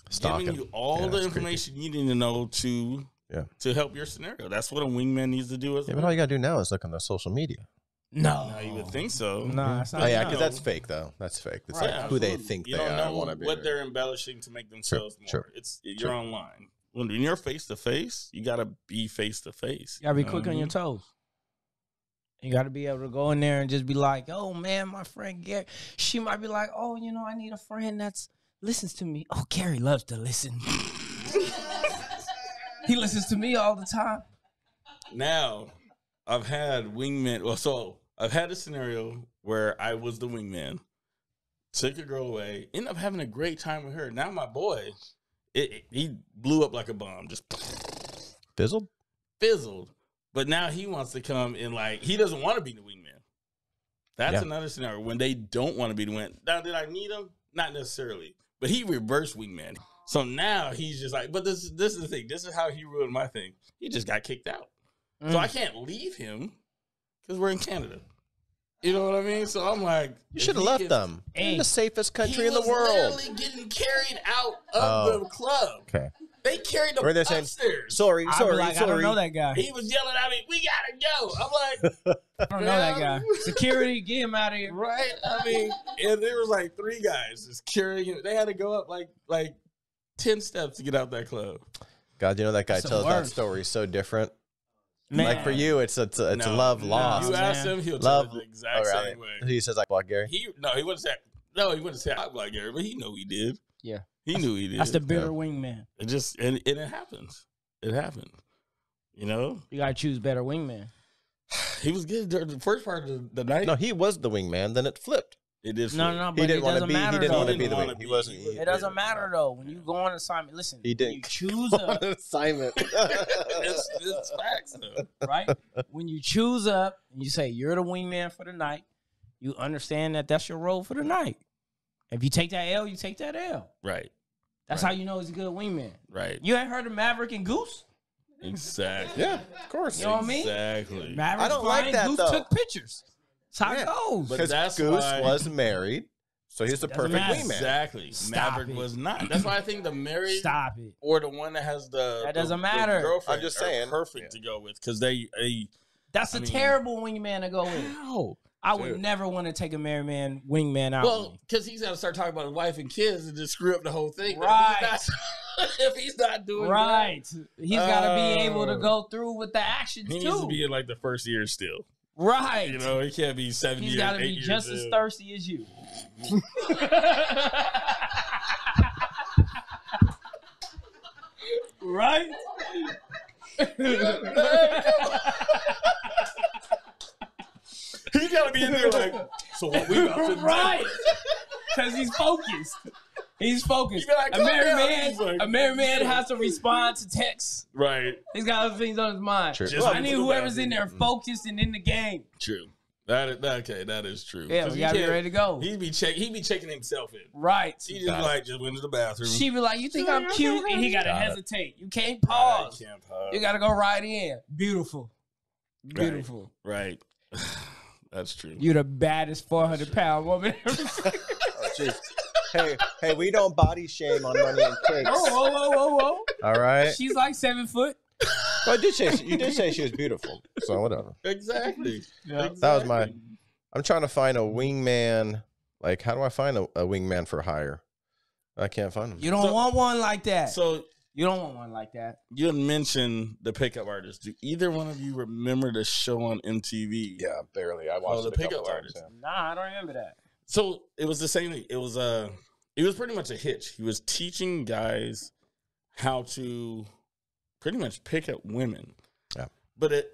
Speaker 3: Stalking.
Speaker 2: giving you all
Speaker 3: Yeah,
Speaker 2: the
Speaker 3: that's
Speaker 2: information you need to know to help your scenario. That's what a wingman needs to do. As
Speaker 3: Yeah,
Speaker 2: a
Speaker 3: but all you gotta do now is look on the social media.
Speaker 1: No.
Speaker 2: Now you would think so.
Speaker 1: Nah, it's not.
Speaker 3: Oh yeah,
Speaker 2: no.
Speaker 3: because that's fake though. That's fake. It's
Speaker 2: Right,
Speaker 3: like who they
Speaker 2: absolutely.
Speaker 3: think
Speaker 2: you
Speaker 3: they
Speaker 2: don't
Speaker 3: are.
Speaker 2: know
Speaker 3: Want to be.
Speaker 2: what they're embellishing to make themselves more.
Speaker 3: Sure.
Speaker 2: You're online. When you're face to face, you gotta be face to face.
Speaker 1: You gotta be
Speaker 2: know
Speaker 1: quick
Speaker 2: what I
Speaker 1: on your
Speaker 2: mean?
Speaker 1: toes. You gotta be able to go in there and just be like, "Oh man, my friend Gary." She might be like, "Oh, I need a friend that's listens to me." Oh, Gary loves to listen. He listens to me all the time.
Speaker 2: Now, I've had wingmen. Well, so I've had a scenario where I was the wingman, took a girl away, ended up having a great time with her. Now my boy, he blew up like a bomb, just
Speaker 3: Fizzled?
Speaker 2: fizzled. But now he wants to come and he doesn't want to be the wingman. That's
Speaker 3: Yeah.
Speaker 2: another scenario when they don't want to be the wingman. Now, did I need him? Not necessarily. But he reversed wingman. So now he's just like, but this is the thing. This is how he ruined my thing. He just got kicked out. So I can't leave him because we're in Canada. You know what I mean? So I'm like,
Speaker 3: You should have left them.
Speaker 1: Hey.
Speaker 3: In the safest country in the
Speaker 2: was
Speaker 3: world.
Speaker 2: literally getting carried out of the club.
Speaker 3: Okay.
Speaker 2: They carried him
Speaker 3: Or they're saying,
Speaker 2: upstairs.
Speaker 3: sorry,
Speaker 1: I'd be
Speaker 3: sorry,
Speaker 1: like, I
Speaker 3: sorry.
Speaker 1: don't know that guy.
Speaker 2: He was yelling at me, we gotta go. I'm like,
Speaker 1: I don't know that guy. Security, get him out of here.
Speaker 2: right? I mean, and there was like 3 guys just carrying him. They had to go up like 10 steps to get out that club.
Speaker 3: God, you know that guy
Speaker 1: That's the
Speaker 3: tells that
Speaker 1: worst.
Speaker 3: story so different.
Speaker 1: Man.
Speaker 3: Like for you, it's a
Speaker 2: No,
Speaker 3: love
Speaker 2: no,
Speaker 3: lost.
Speaker 2: You ask
Speaker 1: man.
Speaker 2: him, he'll
Speaker 3: Love
Speaker 2: tell you the exact
Speaker 3: oh,
Speaker 2: same
Speaker 3: really?
Speaker 2: way.
Speaker 3: He says like, "Block Gary."
Speaker 2: He wouldn't say I like Gary, but he knew he did.
Speaker 1: Yeah.
Speaker 2: He knew he did.
Speaker 1: That's the bitter
Speaker 3: Yeah.
Speaker 1: wingman.
Speaker 2: It just and it happens. It happened. You know,
Speaker 1: You gotta choose better wingman.
Speaker 2: he was good during the first part of the night.
Speaker 3: No, he was the wingman. Then it flipped.
Speaker 2: It is.
Speaker 1: No, but
Speaker 3: He didn't
Speaker 1: it
Speaker 3: want to
Speaker 1: doesn't
Speaker 3: be. He
Speaker 1: matter
Speaker 3: didn't
Speaker 1: though.
Speaker 3: want to be the
Speaker 2: He
Speaker 3: wing.
Speaker 2: didn't
Speaker 3: He
Speaker 2: wanna
Speaker 3: wasn't.
Speaker 2: be.
Speaker 1: It doesn't matter though. When you go on assignment, listen.
Speaker 3: He didn't
Speaker 1: You choose
Speaker 3: on
Speaker 1: up,
Speaker 3: an assignment.
Speaker 2: It's facts though.
Speaker 1: right? When you choose up and you say you're the wingman for the night, you understand that that's your role for the night. If you take that L, you take that L.
Speaker 2: Right.
Speaker 1: That's how you know he's a good wingman.
Speaker 2: Right.
Speaker 1: You ain't heard of Maverick and Goose?
Speaker 2: Exactly.
Speaker 3: Yeah, of course.
Speaker 1: You know what I mean?
Speaker 2: Exactly.
Speaker 1: Maverick's
Speaker 3: I don't like
Speaker 1: flying,
Speaker 3: that,
Speaker 1: Goose
Speaker 3: though.
Speaker 1: took pictures. That's how it goes.
Speaker 2: But
Speaker 3: Because
Speaker 2: that's
Speaker 3: Goose
Speaker 2: why-
Speaker 3: was married, so he's the
Speaker 1: Doesn't
Speaker 3: perfect
Speaker 1: matter.
Speaker 3: wingman.
Speaker 2: Exactly.
Speaker 1: Stop
Speaker 2: Maverick
Speaker 1: it.
Speaker 2: was not. That's why I think the married
Speaker 1: Stop it.
Speaker 2: or the one that has the
Speaker 1: That doesn't
Speaker 2: the
Speaker 1: matter.
Speaker 2: girlfriend
Speaker 3: I'm just
Speaker 2: are
Speaker 3: saying.
Speaker 2: perfect to go with because they
Speaker 1: That's a
Speaker 2: mean-
Speaker 1: terrible wingman to go with.
Speaker 2: how.
Speaker 1: I would never want to take a married man, wingman out. with
Speaker 2: Well,
Speaker 1: me.
Speaker 2: because he's got to start talking about his wife and kids and just screw up the whole thing. But
Speaker 1: Right.
Speaker 2: If he's not doing
Speaker 1: Right. He's got to be able to
Speaker 2: Oh.
Speaker 1: go through with the actions
Speaker 2: that, he
Speaker 1: too.
Speaker 2: needs to be in like the first year still.
Speaker 1: Right.
Speaker 2: You know, he can't be 7
Speaker 1: He's
Speaker 2: years.
Speaker 1: got to
Speaker 2: 8
Speaker 1: be
Speaker 2: years
Speaker 1: just as
Speaker 2: in.
Speaker 1: thirsty as you. Right?
Speaker 2: He's got to be in there like, so what we about to do?
Speaker 1: Right. Because he's focused. He's focused.
Speaker 2: You be like,
Speaker 1: a
Speaker 2: calm
Speaker 1: married
Speaker 2: down.
Speaker 1: man,
Speaker 2: He's like,
Speaker 1: a married man has to respond to texts.
Speaker 2: Right.
Speaker 1: He's got other things on his mind.
Speaker 3: True.
Speaker 2: Just
Speaker 1: I
Speaker 2: into
Speaker 1: need
Speaker 2: the
Speaker 1: whoever's in
Speaker 2: bathroom.
Speaker 1: there focused and in the game.
Speaker 2: True. That is true.
Speaker 1: Yeah,
Speaker 2: 'Cause
Speaker 1: we
Speaker 2: he
Speaker 1: gotta be
Speaker 2: can't-
Speaker 1: ready to go.
Speaker 2: He be checking himself in.
Speaker 1: Right.
Speaker 2: He just went to the bathroom.
Speaker 1: She be like, you think I'm cute? And he gotta
Speaker 3: Got it.
Speaker 1: hesitate. You can't
Speaker 2: Right,
Speaker 1: pause.
Speaker 2: can't pause.
Speaker 1: You gotta go right in. Beautiful. Beautiful.
Speaker 2: Right. That's true.
Speaker 1: You the baddest 400-pound woman ever seen.
Speaker 3: Oh, jeez. Hey, we don't body shame on money and cakes.
Speaker 1: Whoa.
Speaker 3: All right.
Speaker 1: She's like 7 foot.
Speaker 3: Well, you did say she was beautiful, so whatever.
Speaker 2: Exactly.
Speaker 1: Yeah.
Speaker 3: That was my. I'm trying to find a wingman. Like, how do I find a wingman for hire? I can't find him.
Speaker 1: You don't want one like that.
Speaker 2: So
Speaker 1: You don't want one like that.
Speaker 2: you had mentioned the pickup artist. Do either one of you remember the show on MTV?
Speaker 3: Yeah, barely. I watched
Speaker 2: the
Speaker 3: it a couple
Speaker 2: pickup
Speaker 3: times,
Speaker 2: artist.
Speaker 3: yeah.
Speaker 1: Nah, I don't remember that.
Speaker 2: So it was the same thing. It was pretty much a hitch. He was teaching guys how to pretty much pick up women.
Speaker 3: Yeah.
Speaker 2: But it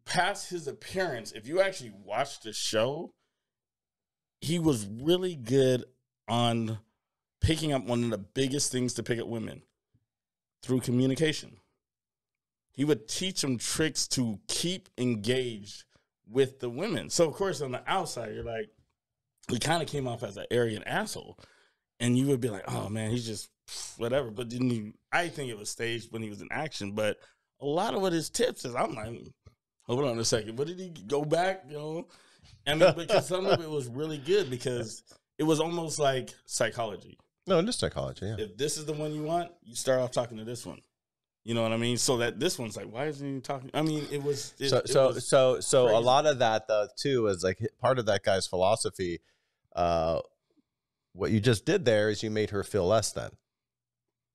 Speaker 2: past his appearance, if you actually watch the show, he was really good on picking up one of the biggest things to pick up women through communication. He would teach them tricks to keep engaged with the women. So, of course, on the outside, you're like, he kind of came off as an arrogant asshole. And you would be like, oh, man, he's just whatever. But didn't he? I think it was staged when he was in action. But a lot of what his tips is, I'm like, hold on a second. But did he go back? You know, I mean, because some of it was really good because it was almost like psychology.
Speaker 3: No, just psychology. Yeah.
Speaker 2: If this is the one you want, you start off talking to this one. You know what I mean? So that this one's like, why isn't he talking? I mean, it was.
Speaker 3: So a
Speaker 2: crazy.
Speaker 3: lot of that though too is like part of that guy's philosophy. What you just did there is you made her feel less than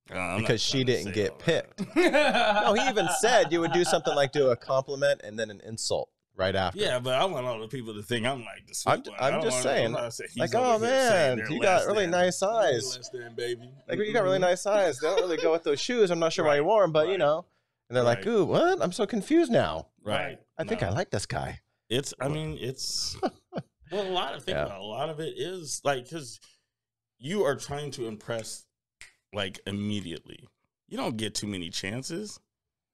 Speaker 2: I'm not
Speaker 3: because she
Speaker 2: trying to
Speaker 3: didn't
Speaker 2: say
Speaker 3: get
Speaker 2: all that.
Speaker 3: picked. No, he even said you would do something like do a compliment and then an insult right after.
Speaker 2: Yeah, but I want all the people to think I'm like the sweet one. I
Speaker 3: I'm
Speaker 2: don't
Speaker 3: just
Speaker 2: want-
Speaker 3: saying,
Speaker 2: I'm not saying he's
Speaker 3: like,
Speaker 2: over
Speaker 3: oh
Speaker 2: here saying
Speaker 3: man,
Speaker 2: they're
Speaker 3: you got
Speaker 2: less
Speaker 3: really
Speaker 2: than.
Speaker 3: nice
Speaker 2: You're
Speaker 3: eyes.
Speaker 2: less than, baby.
Speaker 3: Like you got really nice eyes. They don't really go with those shoes. I'm not sure why you wore them, but you
Speaker 2: Right.
Speaker 3: know. And they're like,
Speaker 2: Right.
Speaker 3: ooh, what? I'm so confused now.
Speaker 2: Right.
Speaker 3: I think
Speaker 2: No.
Speaker 3: I like this guy.
Speaker 2: It's. I mean, it's. Well, a lot of
Speaker 3: Yeah.
Speaker 2: about a lot of it is like because you are trying to impress like immediately. You don't get too many chances.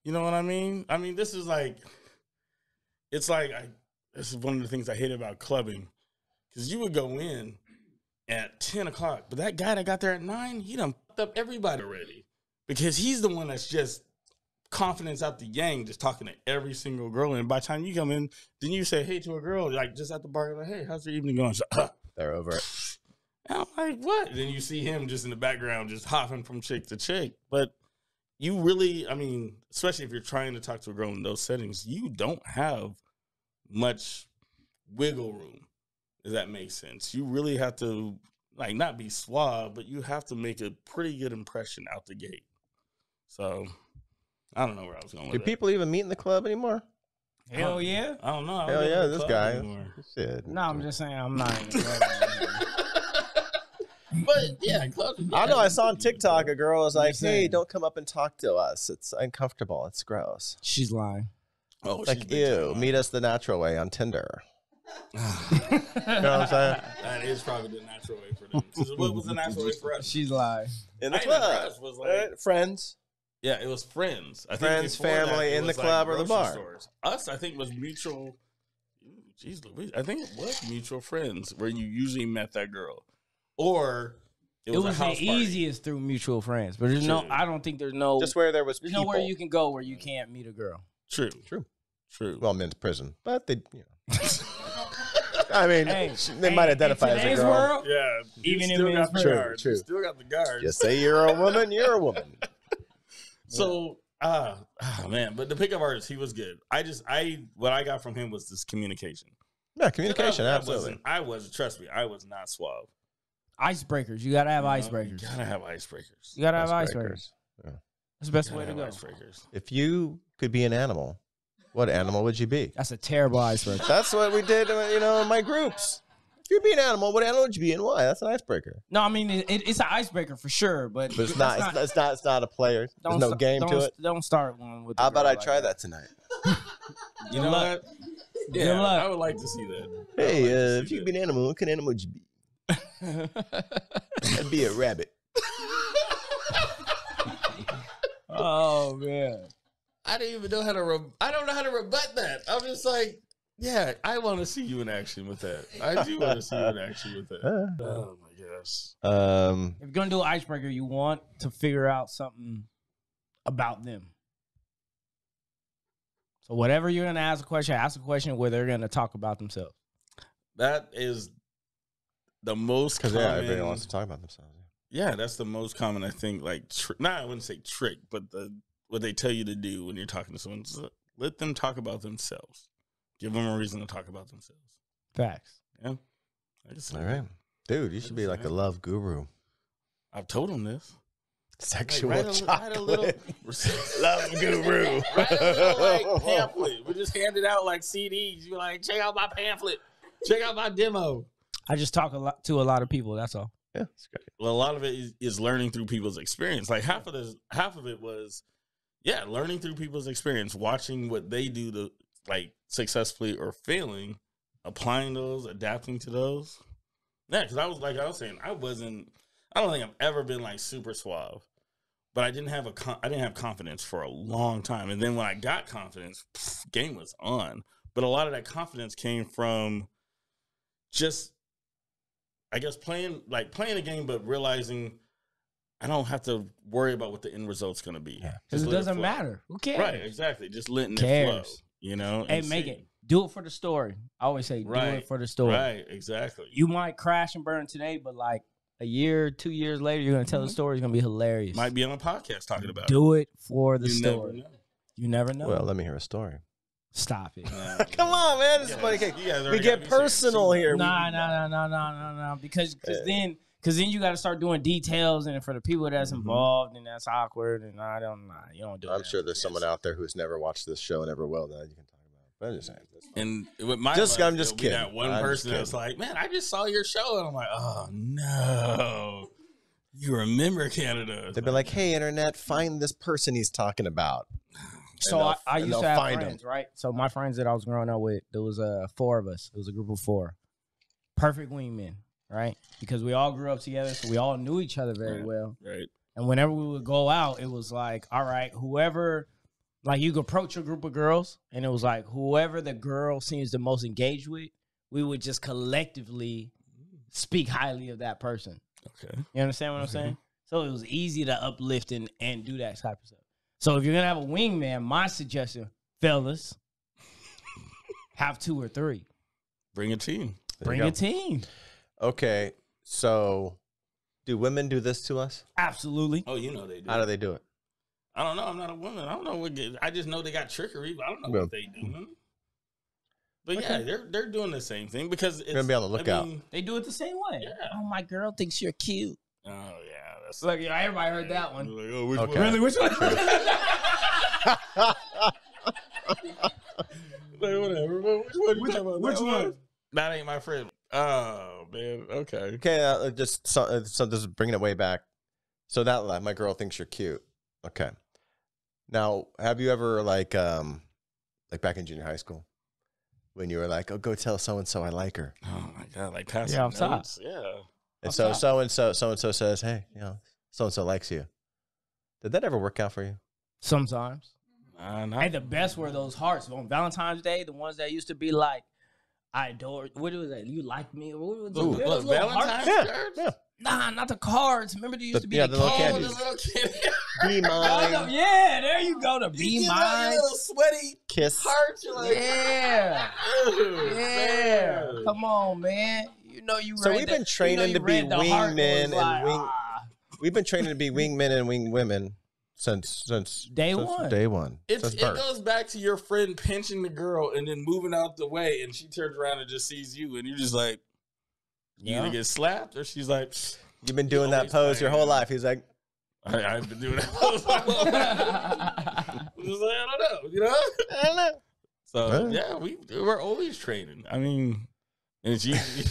Speaker 2: You know what I mean? I mean, this is like. It's like this is one of the things I hate about clubbing because you would go in at 10 o'clock, but that guy that got there at 9, he done fucked up everybody already because he's the one that's just confidence out the yang, just talking to every single girl. And by the time you come in, then you say hey to a girl, like just at the bar, like, hey, how's your evening going? She's like,
Speaker 3: They're over it.
Speaker 2: and I'm like, what? And then you see him just in the background, just hopping from chick to chick. But you really, I mean, especially if you're trying to talk to a girl in those settings, you don't have much wiggle room. Does that make sense? You really have to, like, not be suave, but you have to make a pretty good impression out the gate. So, I don't know where I was going with
Speaker 3: Do
Speaker 2: that.
Speaker 3: people even meet in the club anymore?
Speaker 1: Hell yeah.
Speaker 2: I don't know. I don't
Speaker 3: Hell
Speaker 2: go to
Speaker 3: yeah,
Speaker 2: the
Speaker 3: this
Speaker 2: club
Speaker 3: guy.
Speaker 2: anymore.
Speaker 3: Shit.
Speaker 1: No, I'm just saying I'm not in the club.
Speaker 2: But yeah, clubs.
Speaker 3: I don't know. I saw on TikTok a girl was like,
Speaker 1: just
Speaker 3: "Hey,
Speaker 1: saying.
Speaker 3: don't come up and talk to us. It's uncomfortable. It's gross."
Speaker 1: She's lying.
Speaker 2: Oh,
Speaker 3: It's like, ew. Meet us the natural way on Tinder. You know what I'm saying?
Speaker 2: That is probably the natural way for them. What was the natural way for us?
Speaker 1: She's lying.
Speaker 3: In the
Speaker 2: I remember
Speaker 3: club.
Speaker 2: us was like,
Speaker 3: Friends.
Speaker 2: yeah, it was friends. I think
Speaker 3: Friends,
Speaker 2: before that,
Speaker 3: family,
Speaker 2: it
Speaker 3: in the
Speaker 2: was
Speaker 3: club or the
Speaker 2: grocery
Speaker 3: bar.
Speaker 2: Stores. Us, I think, was mutual. Jeez Louise, I think it was mutual friends where you usually met that girl, or it was a
Speaker 1: the
Speaker 2: house party.
Speaker 1: easiest through mutual friends, but there's no.
Speaker 2: True.
Speaker 1: I don't think there's no.
Speaker 3: Just where there was
Speaker 1: there's
Speaker 3: people.
Speaker 1: nowhere you can go where you can't meet a girl.
Speaker 2: True.
Speaker 3: Well, men's prison. But they, you know. I mean,
Speaker 1: Hey,
Speaker 3: they might identify
Speaker 1: in
Speaker 3: as a
Speaker 1: today's
Speaker 3: girl.
Speaker 1: world,
Speaker 2: Yeah,
Speaker 1: Even
Speaker 2: you
Speaker 1: in
Speaker 2: still
Speaker 1: men's
Speaker 2: got the
Speaker 3: prison.
Speaker 2: guards.
Speaker 3: True.
Speaker 2: You still got the guards.
Speaker 3: You say you're a woman, you're a woman.
Speaker 2: So, man, but the pickup artist, he was good. What I got from him was this communication.
Speaker 3: Yeah, communication, absolutely.
Speaker 2: Trust me, I was not suave.
Speaker 1: icebreakers. You gotta have
Speaker 2: You
Speaker 1: icebreakers.
Speaker 2: gotta have icebreakers.
Speaker 1: You gotta have icebreakers.
Speaker 3: Yeah.
Speaker 1: That's the best
Speaker 2: Gotta
Speaker 1: way to
Speaker 2: have
Speaker 1: go.
Speaker 2: icebreakers.
Speaker 3: If you could be an animal, what animal would you be?
Speaker 1: That's a terrible icebreaker.
Speaker 3: That's what we did, in my groups. If you'd be an animal, what animal would you be and why? That's an icebreaker.
Speaker 1: No, I mean it's an icebreaker for sure, but
Speaker 3: But it's not. It's not a player. There's no game to it.
Speaker 1: Don't start one with.
Speaker 3: How about I try that tonight?
Speaker 2: You know
Speaker 1: luck.
Speaker 2: what?
Speaker 1: Good
Speaker 2: Yeah,
Speaker 1: luck.
Speaker 2: I would like to see that.
Speaker 3: Hey,
Speaker 2: to
Speaker 3: if
Speaker 2: see
Speaker 3: you could be an animal, what kind of animal would you be? I'd be a rabbit.
Speaker 1: Oh man.
Speaker 2: I didn't even know how to. I don't know how to rebut that. I'm just like, yeah, I want to see you in action with that. I do want to see you in action with that. Oh my gosh.
Speaker 1: If you're gonna do an icebreaker, you want to figure out something about them. So whatever you're gonna ask a question where they're gonna talk about themselves.
Speaker 2: That is the most
Speaker 3: Because
Speaker 2: common.
Speaker 3: everybody wants to talk about themselves.
Speaker 2: Yeah, that's the most common. I think, like, I wouldn't say trick, but what they tell you to do when you're talking to someone is let them talk about themselves. Give them a reason to talk about themselves.
Speaker 1: Facts.
Speaker 2: Yeah, I just
Speaker 3: All right, dude, you should be like a love guru.
Speaker 2: I've told them this.
Speaker 3: Sexual
Speaker 2: Write a little
Speaker 3: love guru.
Speaker 2: Write a little like pamphlet. We just hand it out like CDs. You're like, check out my pamphlet. Check out my demo.
Speaker 1: I just talk to a lot of people. That's all.
Speaker 3: Yeah, that's great.
Speaker 2: Well, a lot of it is learning through people's experience. Like half of it was, learning through people's experience, watching what they do to like successfully or failing, applying those, adapting to those. Yeah, because I was saying, I don't think I've ever been like super suave, but I didn't have confidence for a long time. And then when I got confidence, game was on. But a lot of that confidence came from just, I guess, playing a game, but realizing I don't have to worry about what the end result's going to be.
Speaker 1: Because it doesn't matter. Who cares?
Speaker 2: Right, exactly. Just letting it flow, you know?
Speaker 1: Hey, make it. Do it for the story. I always say, do it for the story.
Speaker 2: Right, exactly.
Speaker 1: You might crash and burn today, but like a year, 2 years later, you're going to tell the story. It's going to be hilarious.
Speaker 2: Might be on a podcast talking about
Speaker 1: Do it for the
Speaker 2: You
Speaker 1: story.
Speaker 2: never know.
Speaker 1: You never know.
Speaker 3: Well, let me hear a story.
Speaker 1: Stop it.
Speaker 3: Come on, man. This is funny. We get personal here.
Speaker 1: Nah. Because then you got to start doing details, and for the people that's involved, and that's awkward. And you don't do it.
Speaker 3: I'm sure there's someone out there who's never watched this show and ever will that you can talk about. But I'm just saying.
Speaker 2: And with my
Speaker 3: I'm just kidding.
Speaker 2: That one person that's like, man, I just saw your show, and I'm like, oh no, you remember Canada?
Speaker 3: They'd be like, hey, internet, find this person he's talking about.
Speaker 1: So I used to have friends, right? So my friends that I was growing up with, there was 4 of us. It was a group of 4. Perfect wingmen, right? Because we all grew up together, so we all knew each other very well.
Speaker 2: Right.
Speaker 1: And whenever we would go out, it was like, all right, whoever, like you could approach a group of girls, and it was like whoever the girl seems the most engaged with, we would just collectively speak highly of that person.
Speaker 2: Okay.
Speaker 1: You understand what I'm saying? So it was easy to uplift and do that type of stuff. So if you're going to have a wingman, my suggestion, fellas, have 2 or 3.
Speaker 2: Bring a team.
Speaker 1: Bring a team.
Speaker 3: Okay, so do women do this to us?
Speaker 1: Absolutely.
Speaker 2: Oh, you know they do.
Speaker 3: How do they do it?
Speaker 2: I don't know. I'm not a woman. I don't know what. I just know they got trickery. But I don't know what they do. But yeah, they're doing the same thing because it's
Speaker 3: You're gonna be on the lookout.
Speaker 1: They do it the same way.
Speaker 2: Yeah.
Speaker 1: Oh, my girl thinks you're cute.
Speaker 2: Oh yeah, that's
Speaker 1: Look, everybody heard that one.
Speaker 2: like, oh, which
Speaker 3: Okay.
Speaker 2: one?
Speaker 1: Really? Which one?
Speaker 2: Like, whatever. Which one? You talking about?
Speaker 1: which
Speaker 2: That
Speaker 1: one?
Speaker 2: That ain't my friend. Oh man. Okay.
Speaker 3: Okay, just so this is bringing it way back. So that my girl thinks you're cute. Okay. Now, have you ever like back in junior high school, when you were like, "Oh, go tell so and so I like her."
Speaker 2: Oh my god, like passing
Speaker 1: Yeah, I'm sorry.
Speaker 2: notes. Yeah.
Speaker 3: And so and so says, "Hey, so and so likes you." Did that ever work out for you?
Speaker 1: Sometimes.
Speaker 2: Not
Speaker 1: Hey, the best were those hearts on Valentine's Day. The ones that used to be like, "I adore." What was that? You like me? What was
Speaker 2: Ooh,
Speaker 1: it? Those little
Speaker 2: Valentine's
Speaker 1: hearts?
Speaker 2: cards?
Speaker 3: Yeah.
Speaker 1: Nah, not the cards. Remember there used to be
Speaker 3: the
Speaker 1: the
Speaker 3: little
Speaker 1: candy.
Speaker 3: candies.
Speaker 2: The little kid.
Speaker 3: Be mine.
Speaker 1: Yeah, there you go. The
Speaker 2: You
Speaker 1: be
Speaker 2: get like
Speaker 1: mine.
Speaker 2: a little sweaty
Speaker 3: Kiss.
Speaker 2: heart. You're like,
Speaker 1: Yeah,
Speaker 2: "Ugh,
Speaker 1: yeah.
Speaker 2: man."
Speaker 1: Come on, man. You know you.
Speaker 3: So
Speaker 1: read
Speaker 3: we've been training to be wingmen and We've been training to be wingmen and wingwomen since
Speaker 1: Day one.
Speaker 3: Day one.
Speaker 2: It
Speaker 3: Since birth.
Speaker 2: goes back to your friend pinching the girl and then moving out the way, and she turns around and just sees you, and you're just like, you either get slapped or she's like,
Speaker 3: You've been doing that
Speaker 2: always
Speaker 3: pose your whole
Speaker 2: playing.
Speaker 3: life. He's like,
Speaker 2: I've been doing that pose my whole life. I'm just like, I don't know, you know?
Speaker 3: I don't know.
Speaker 2: So, yeah, we're always training. I mean, it's usually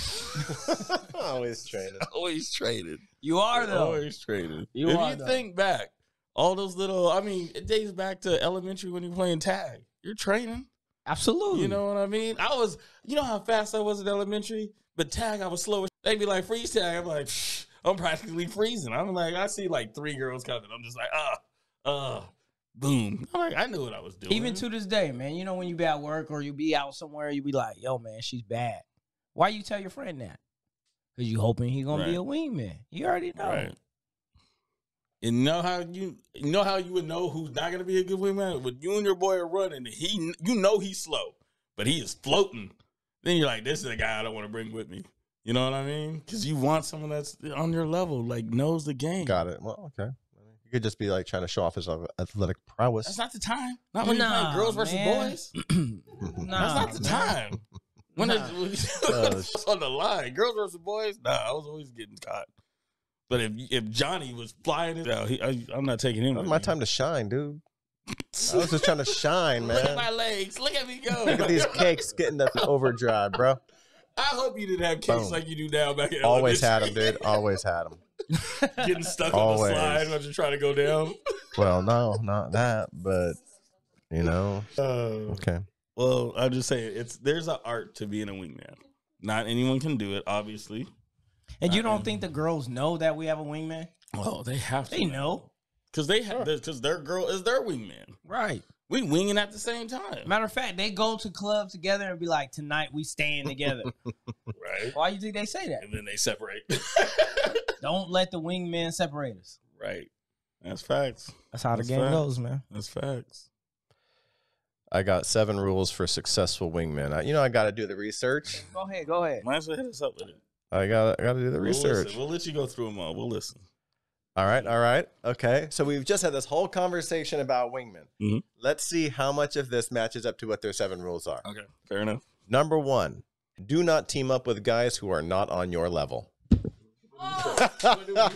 Speaker 3: Always training.
Speaker 2: always training.
Speaker 1: You are though.
Speaker 2: Always training.
Speaker 1: You
Speaker 2: if
Speaker 1: are,
Speaker 2: you
Speaker 1: though.
Speaker 2: think back, all those little, I mean, it dates back to elementary when you're playing tag. You're training.
Speaker 1: Absolutely.
Speaker 2: You know what I mean? You know how fast I was in elementary? But tag, I was slow. They'd be like, freeze tag. I'm like, I'm practically freezing. I'm like, I see like 3 girls coming. I'm just like, boom. I'm like, I knew what I was doing.
Speaker 1: Even to this day, man. You know when you be at work or you be out somewhere, you be like, "Yo, man, she's bad." Why you tell your friend that? Because you hoping he gonna be a wingman. You already know.
Speaker 2: Right. And you know how you would know who's not gonna be a good wingman? When you and your boy are running, and you know he's slow, but he is floating. Then you're like, this is a guy I don't want to bring with me. You know what I mean? Because you want someone that's on your level, like knows the game.
Speaker 3: Got it. Well, okay. You could just be like trying to show off his athletic prowess.
Speaker 2: That's not the time. Not when you're playing girls versus boys. That's not the time. When it's on the line, girls versus boys. Nah, I was always getting caught. But if Johnny was flying it out, I'm not taking him.
Speaker 3: That was my time to shine, dude. I was just trying to shine, man.
Speaker 2: Look at my legs. Look at me go.
Speaker 3: Look at these cakes getting the overdrive, bro.
Speaker 2: I hope you didn't have cakes like you do now back in
Speaker 3: Always
Speaker 2: elementary.
Speaker 3: had them, dude. Always had them.
Speaker 2: Getting stuck
Speaker 3: Always.
Speaker 2: on the slide when you're trying to go down.
Speaker 3: Well, no, not that, but you know.
Speaker 2: Uh,
Speaker 3: Okay.
Speaker 2: Well, I'll just say there's an art to being a wingman. Not anyone can do it, obviously.
Speaker 1: And you don't think the girls know that we have a wingman?
Speaker 2: Oh, they have to.
Speaker 1: They know.
Speaker 2: Because their girl is their wingman.
Speaker 1: Right.
Speaker 2: We winging at the same time.
Speaker 1: Matter of fact, they go to clubs together and be like, "Tonight we staying together."
Speaker 2: Right.
Speaker 1: Why you think they say that?
Speaker 2: And then they separate.
Speaker 1: Don't let the wingmen separate us.
Speaker 2: Right. That's facts.
Speaker 1: That's how the
Speaker 2: That's
Speaker 1: game
Speaker 2: facts.
Speaker 1: goes, man.
Speaker 2: That's facts.
Speaker 3: I got 7 rules for successful wingmen. I got to do the research.
Speaker 1: Go ahead.
Speaker 2: Might as well hit us up with it.
Speaker 3: I got to do the research.
Speaker 2: We'll let you go through them all. We'll listen.
Speaker 3: All right. Okay. So we've just had this whole conversation about wingmen.
Speaker 2: Mhm.
Speaker 3: Let's see how much of this matches up to what their 7 rules are.
Speaker 2: Okay. Fair enough.
Speaker 3: Number 1, do not team up with guys who are not on your level.
Speaker 2: Number 1.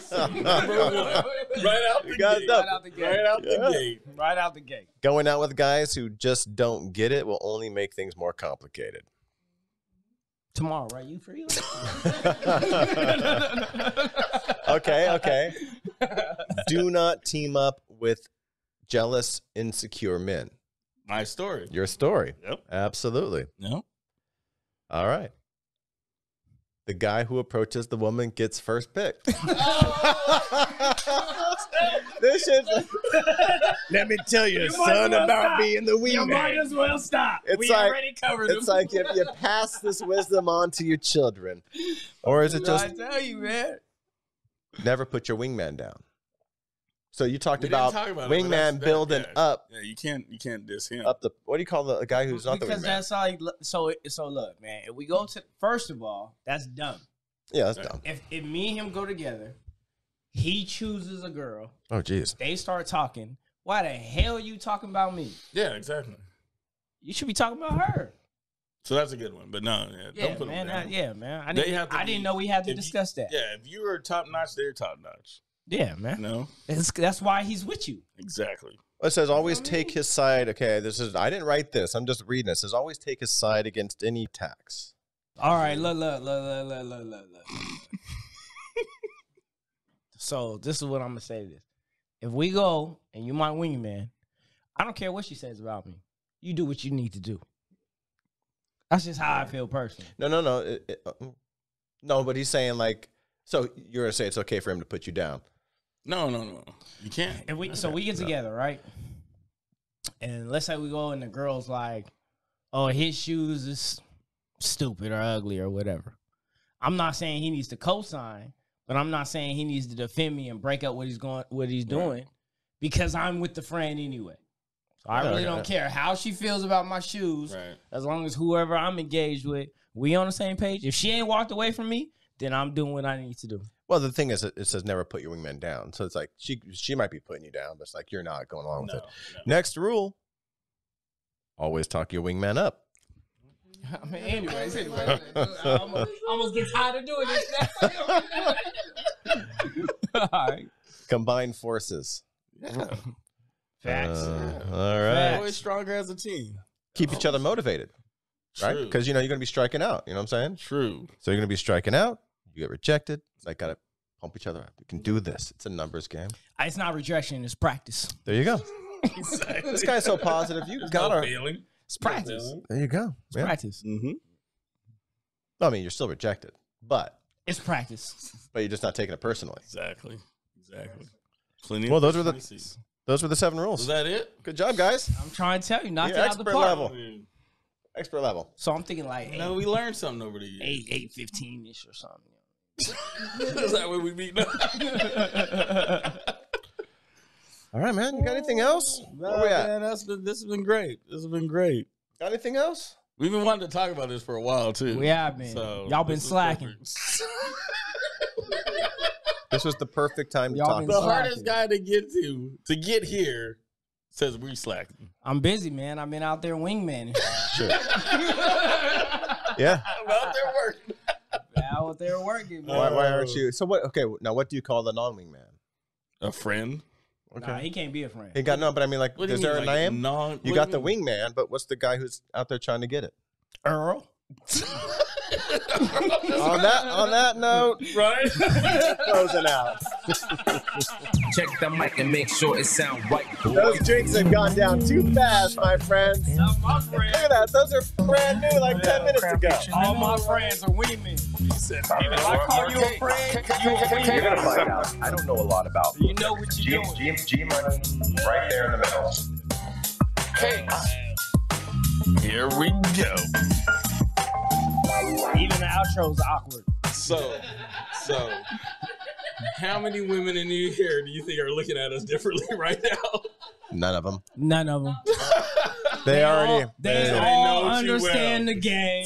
Speaker 2: Right out the
Speaker 3: got
Speaker 2: gate.
Speaker 3: that.
Speaker 1: Right out the gate.
Speaker 2: Right out the gate.
Speaker 1: Right out the gate.
Speaker 3: Going out with guys who just don't get it will only make things more complicated.
Speaker 1: Tomorrow, right? You free?
Speaker 3: Okay. Do not team up with jealous, insecure men.
Speaker 2: My story.
Speaker 3: Your story.
Speaker 2: Yep.
Speaker 3: Absolutely.
Speaker 2: No.
Speaker 3: All right. The guy who approaches the woman gets first pick. This shit's let me tell you, son, about being the
Speaker 1: You might
Speaker 3: wingman.
Speaker 1: as well stop.
Speaker 3: It's
Speaker 1: We
Speaker 3: like-
Speaker 1: already covered
Speaker 3: It's
Speaker 1: them.
Speaker 3: like if you pass this wisdom on to your children. Or is it just
Speaker 1: I tell you, man.
Speaker 3: never put your wingman down? So you talked
Speaker 2: We didn't
Speaker 3: about
Speaker 2: talk about it, but
Speaker 3: wingman
Speaker 2: that's-
Speaker 3: building
Speaker 2: yeah.
Speaker 3: up
Speaker 2: Yeah, you can't diss him.
Speaker 3: the, what do you call the guy who's not the
Speaker 1: Because
Speaker 3: wingman?
Speaker 1: that's how. So look, man. If we go to first of all, that's dumb.
Speaker 3: Yeah, that's dumb.
Speaker 1: If me and him go together, he chooses a girl.
Speaker 3: Oh, jeez.
Speaker 1: They start talking. Why the hell you talking about me?
Speaker 2: Yeah, exactly.
Speaker 1: You should be talking about her.
Speaker 2: So that's a good one. But no,
Speaker 1: Yeah,
Speaker 2: don't put
Speaker 1: man.
Speaker 2: them down.
Speaker 1: Yeah, man. I
Speaker 2: They
Speaker 1: didn't.
Speaker 2: have to
Speaker 1: I
Speaker 2: be-
Speaker 1: didn't know we had to
Speaker 2: if you-
Speaker 1: discuss that.
Speaker 2: Yeah, if you were top notch, they're top notch.
Speaker 1: Yeah, man.
Speaker 2: No,
Speaker 1: That's why he's with you.
Speaker 2: exactly.
Speaker 3: It says always take his side. Okay, I didn't write this. I'm just reading it. It says always take his side against any tax.
Speaker 1: All right, look. So this is what I'm gonna say to this. If we go and you my wingman, I don't care what she says about me. You do what you need to do. That's just how I feel personally.
Speaker 3: No. No, but he's saying like, so you're gonna say it's okay for him to put you down.
Speaker 2: No. You can't.
Speaker 1: If we get together, right? And let's say we go and the girl's like, oh, his shoes is stupid or ugly or whatever. I'm not saying he needs to co-sign, but I'm not saying he needs to defend me and break up what he's doing because I'm with the friend anyway. So I really don't care how she feels about my shoes.
Speaker 2: Right.
Speaker 1: As long as whoever I'm engaged with, we on the same page. If she ain't walked away from me, then I'm doing what I need to do.
Speaker 3: Well, the thing is, it says never put your wingman down. So it's like she might be putting you down, but it's like you're not going along with it. No. Next rule: always talk your wingman up.
Speaker 1: I mean, anyways, I almost get tired of doing this now. All right.
Speaker 3: Combine forces.
Speaker 2: Yeah.
Speaker 1: Facts.
Speaker 3: All right.
Speaker 2: Always stronger as a team.
Speaker 3: Keep each other motivated, right? Because you're going to be striking out. You know what I'm saying?
Speaker 2: True.
Speaker 3: So you're going to be striking out. You get rejected. Like, got to pump each other up. You can do this. It's a numbers game.
Speaker 1: It's not rejection. It's practice.
Speaker 3: There you go. This guy's so positive. You got
Speaker 2: no
Speaker 3: our
Speaker 2: feeling.
Speaker 1: It's practice.
Speaker 3: There you go.
Speaker 1: It's practice.
Speaker 2: Mm-hmm.
Speaker 3: I mean, you're still rejected, but
Speaker 1: it's practice.
Speaker 3: But you're just not taking it personally.
Speaker 2: Exactly. Plenty.
Speaker 3: Well, those were the 7 rules.
Speaker 2: Was that it?
Speaker 3: Good job, guys.
Speaker 1: I'm trying to tell you, knocked it out the
Speaker 3: expert
Speaker 1: park.
Speaker 3: level. Expert level.
Speaker 1: So I'm thinking like,
Speaker 2: no, we learned something over the years.
Speaker 1: 8:15ish or something.
Speaker 2: Is that what we beat up?
Speaker 3: All right, man. You got anything else?
Speaker 2: No, man, this has been great.
Speaker 3: Got anything else?
Speaker 2: We've been wanting to talk about this for a while too.
Speaker 1: We have been.
Speaker 2: So
Speaker 1: y'all been slacking.
Speaker 3: This was the perfect time to
Speaker 1: Y'all
Speaker 3: talk.
Speaker 1: been
Speaker 2: The
Speaker 1: slacking.
Speaker 2: hardest guy to get here says we slacking.
Speaker 1: I'm busy, man. I've been out there wingman.
Speaker 3: Sure. Yeah.
Speaker 2: I'm out there working.
Speaker 1: Out there working, man.
Speaker 3: Why aren't you? So what? Okay. Now, what do you call the non-wingman?
Speaker 2: A friend.
Speaker 3: Okay.
Speaker 1: Nah, he can't be a friend.
Speaker 3: He got no, but I mean, like,
Speaker 2: What do you
Speaker 3: is there
Speaker 2: mean,
Speaker 3: a
Speaker 2: like,
Speaker 3: name?
Speaker 2: what
Speaker 3: You
Speaker 2: do
Speaker 3: got
Speaker 2: you
Speaker 3: the
Speaker 2: mean?
Speaker 3: wingman, but what's the guy who's out there trying to get it?
Speaker 1: Earl.
Speaker 3: on that note,
Speaker 2: Right?
Speaker 3: closing out.
Speaker 4: Check the mic and make sure it sound right, boy.
Speaker 3: Those drinks have gone down too fast, my friends.
Speaker 1: Not my
Speaker 3: Look
Speaker 1: friends.
Speaker 3: at that. Those are brand new, like 10 minutes ago.
Speaker 1: All my friends are wingmen.
Speaker 2: Said,
Speaker 1: If I call you a friend, you a
Speaker 6: You're
Speaker 1: wingman.
Speaker 6: gonna find out. I don't know a lot about
Speaker 1: You know what you're doing.
Speaker 6: G money right there in the middle.
Speaker 2: Here we go.
Speaker 1: Even the outro's awkward.
Speaker 2: So, how many women in here do you think are looking at us differently right now?
Speaker 3: None of them.
Speaker 1: None of them.
Speaker 3: They already.
Speaker 1: They
Speaker 2: know
Speaker 1: all
Speaker 2: you
Speaker 1: understand
Speaker 2: well.
Speaker 1: the game.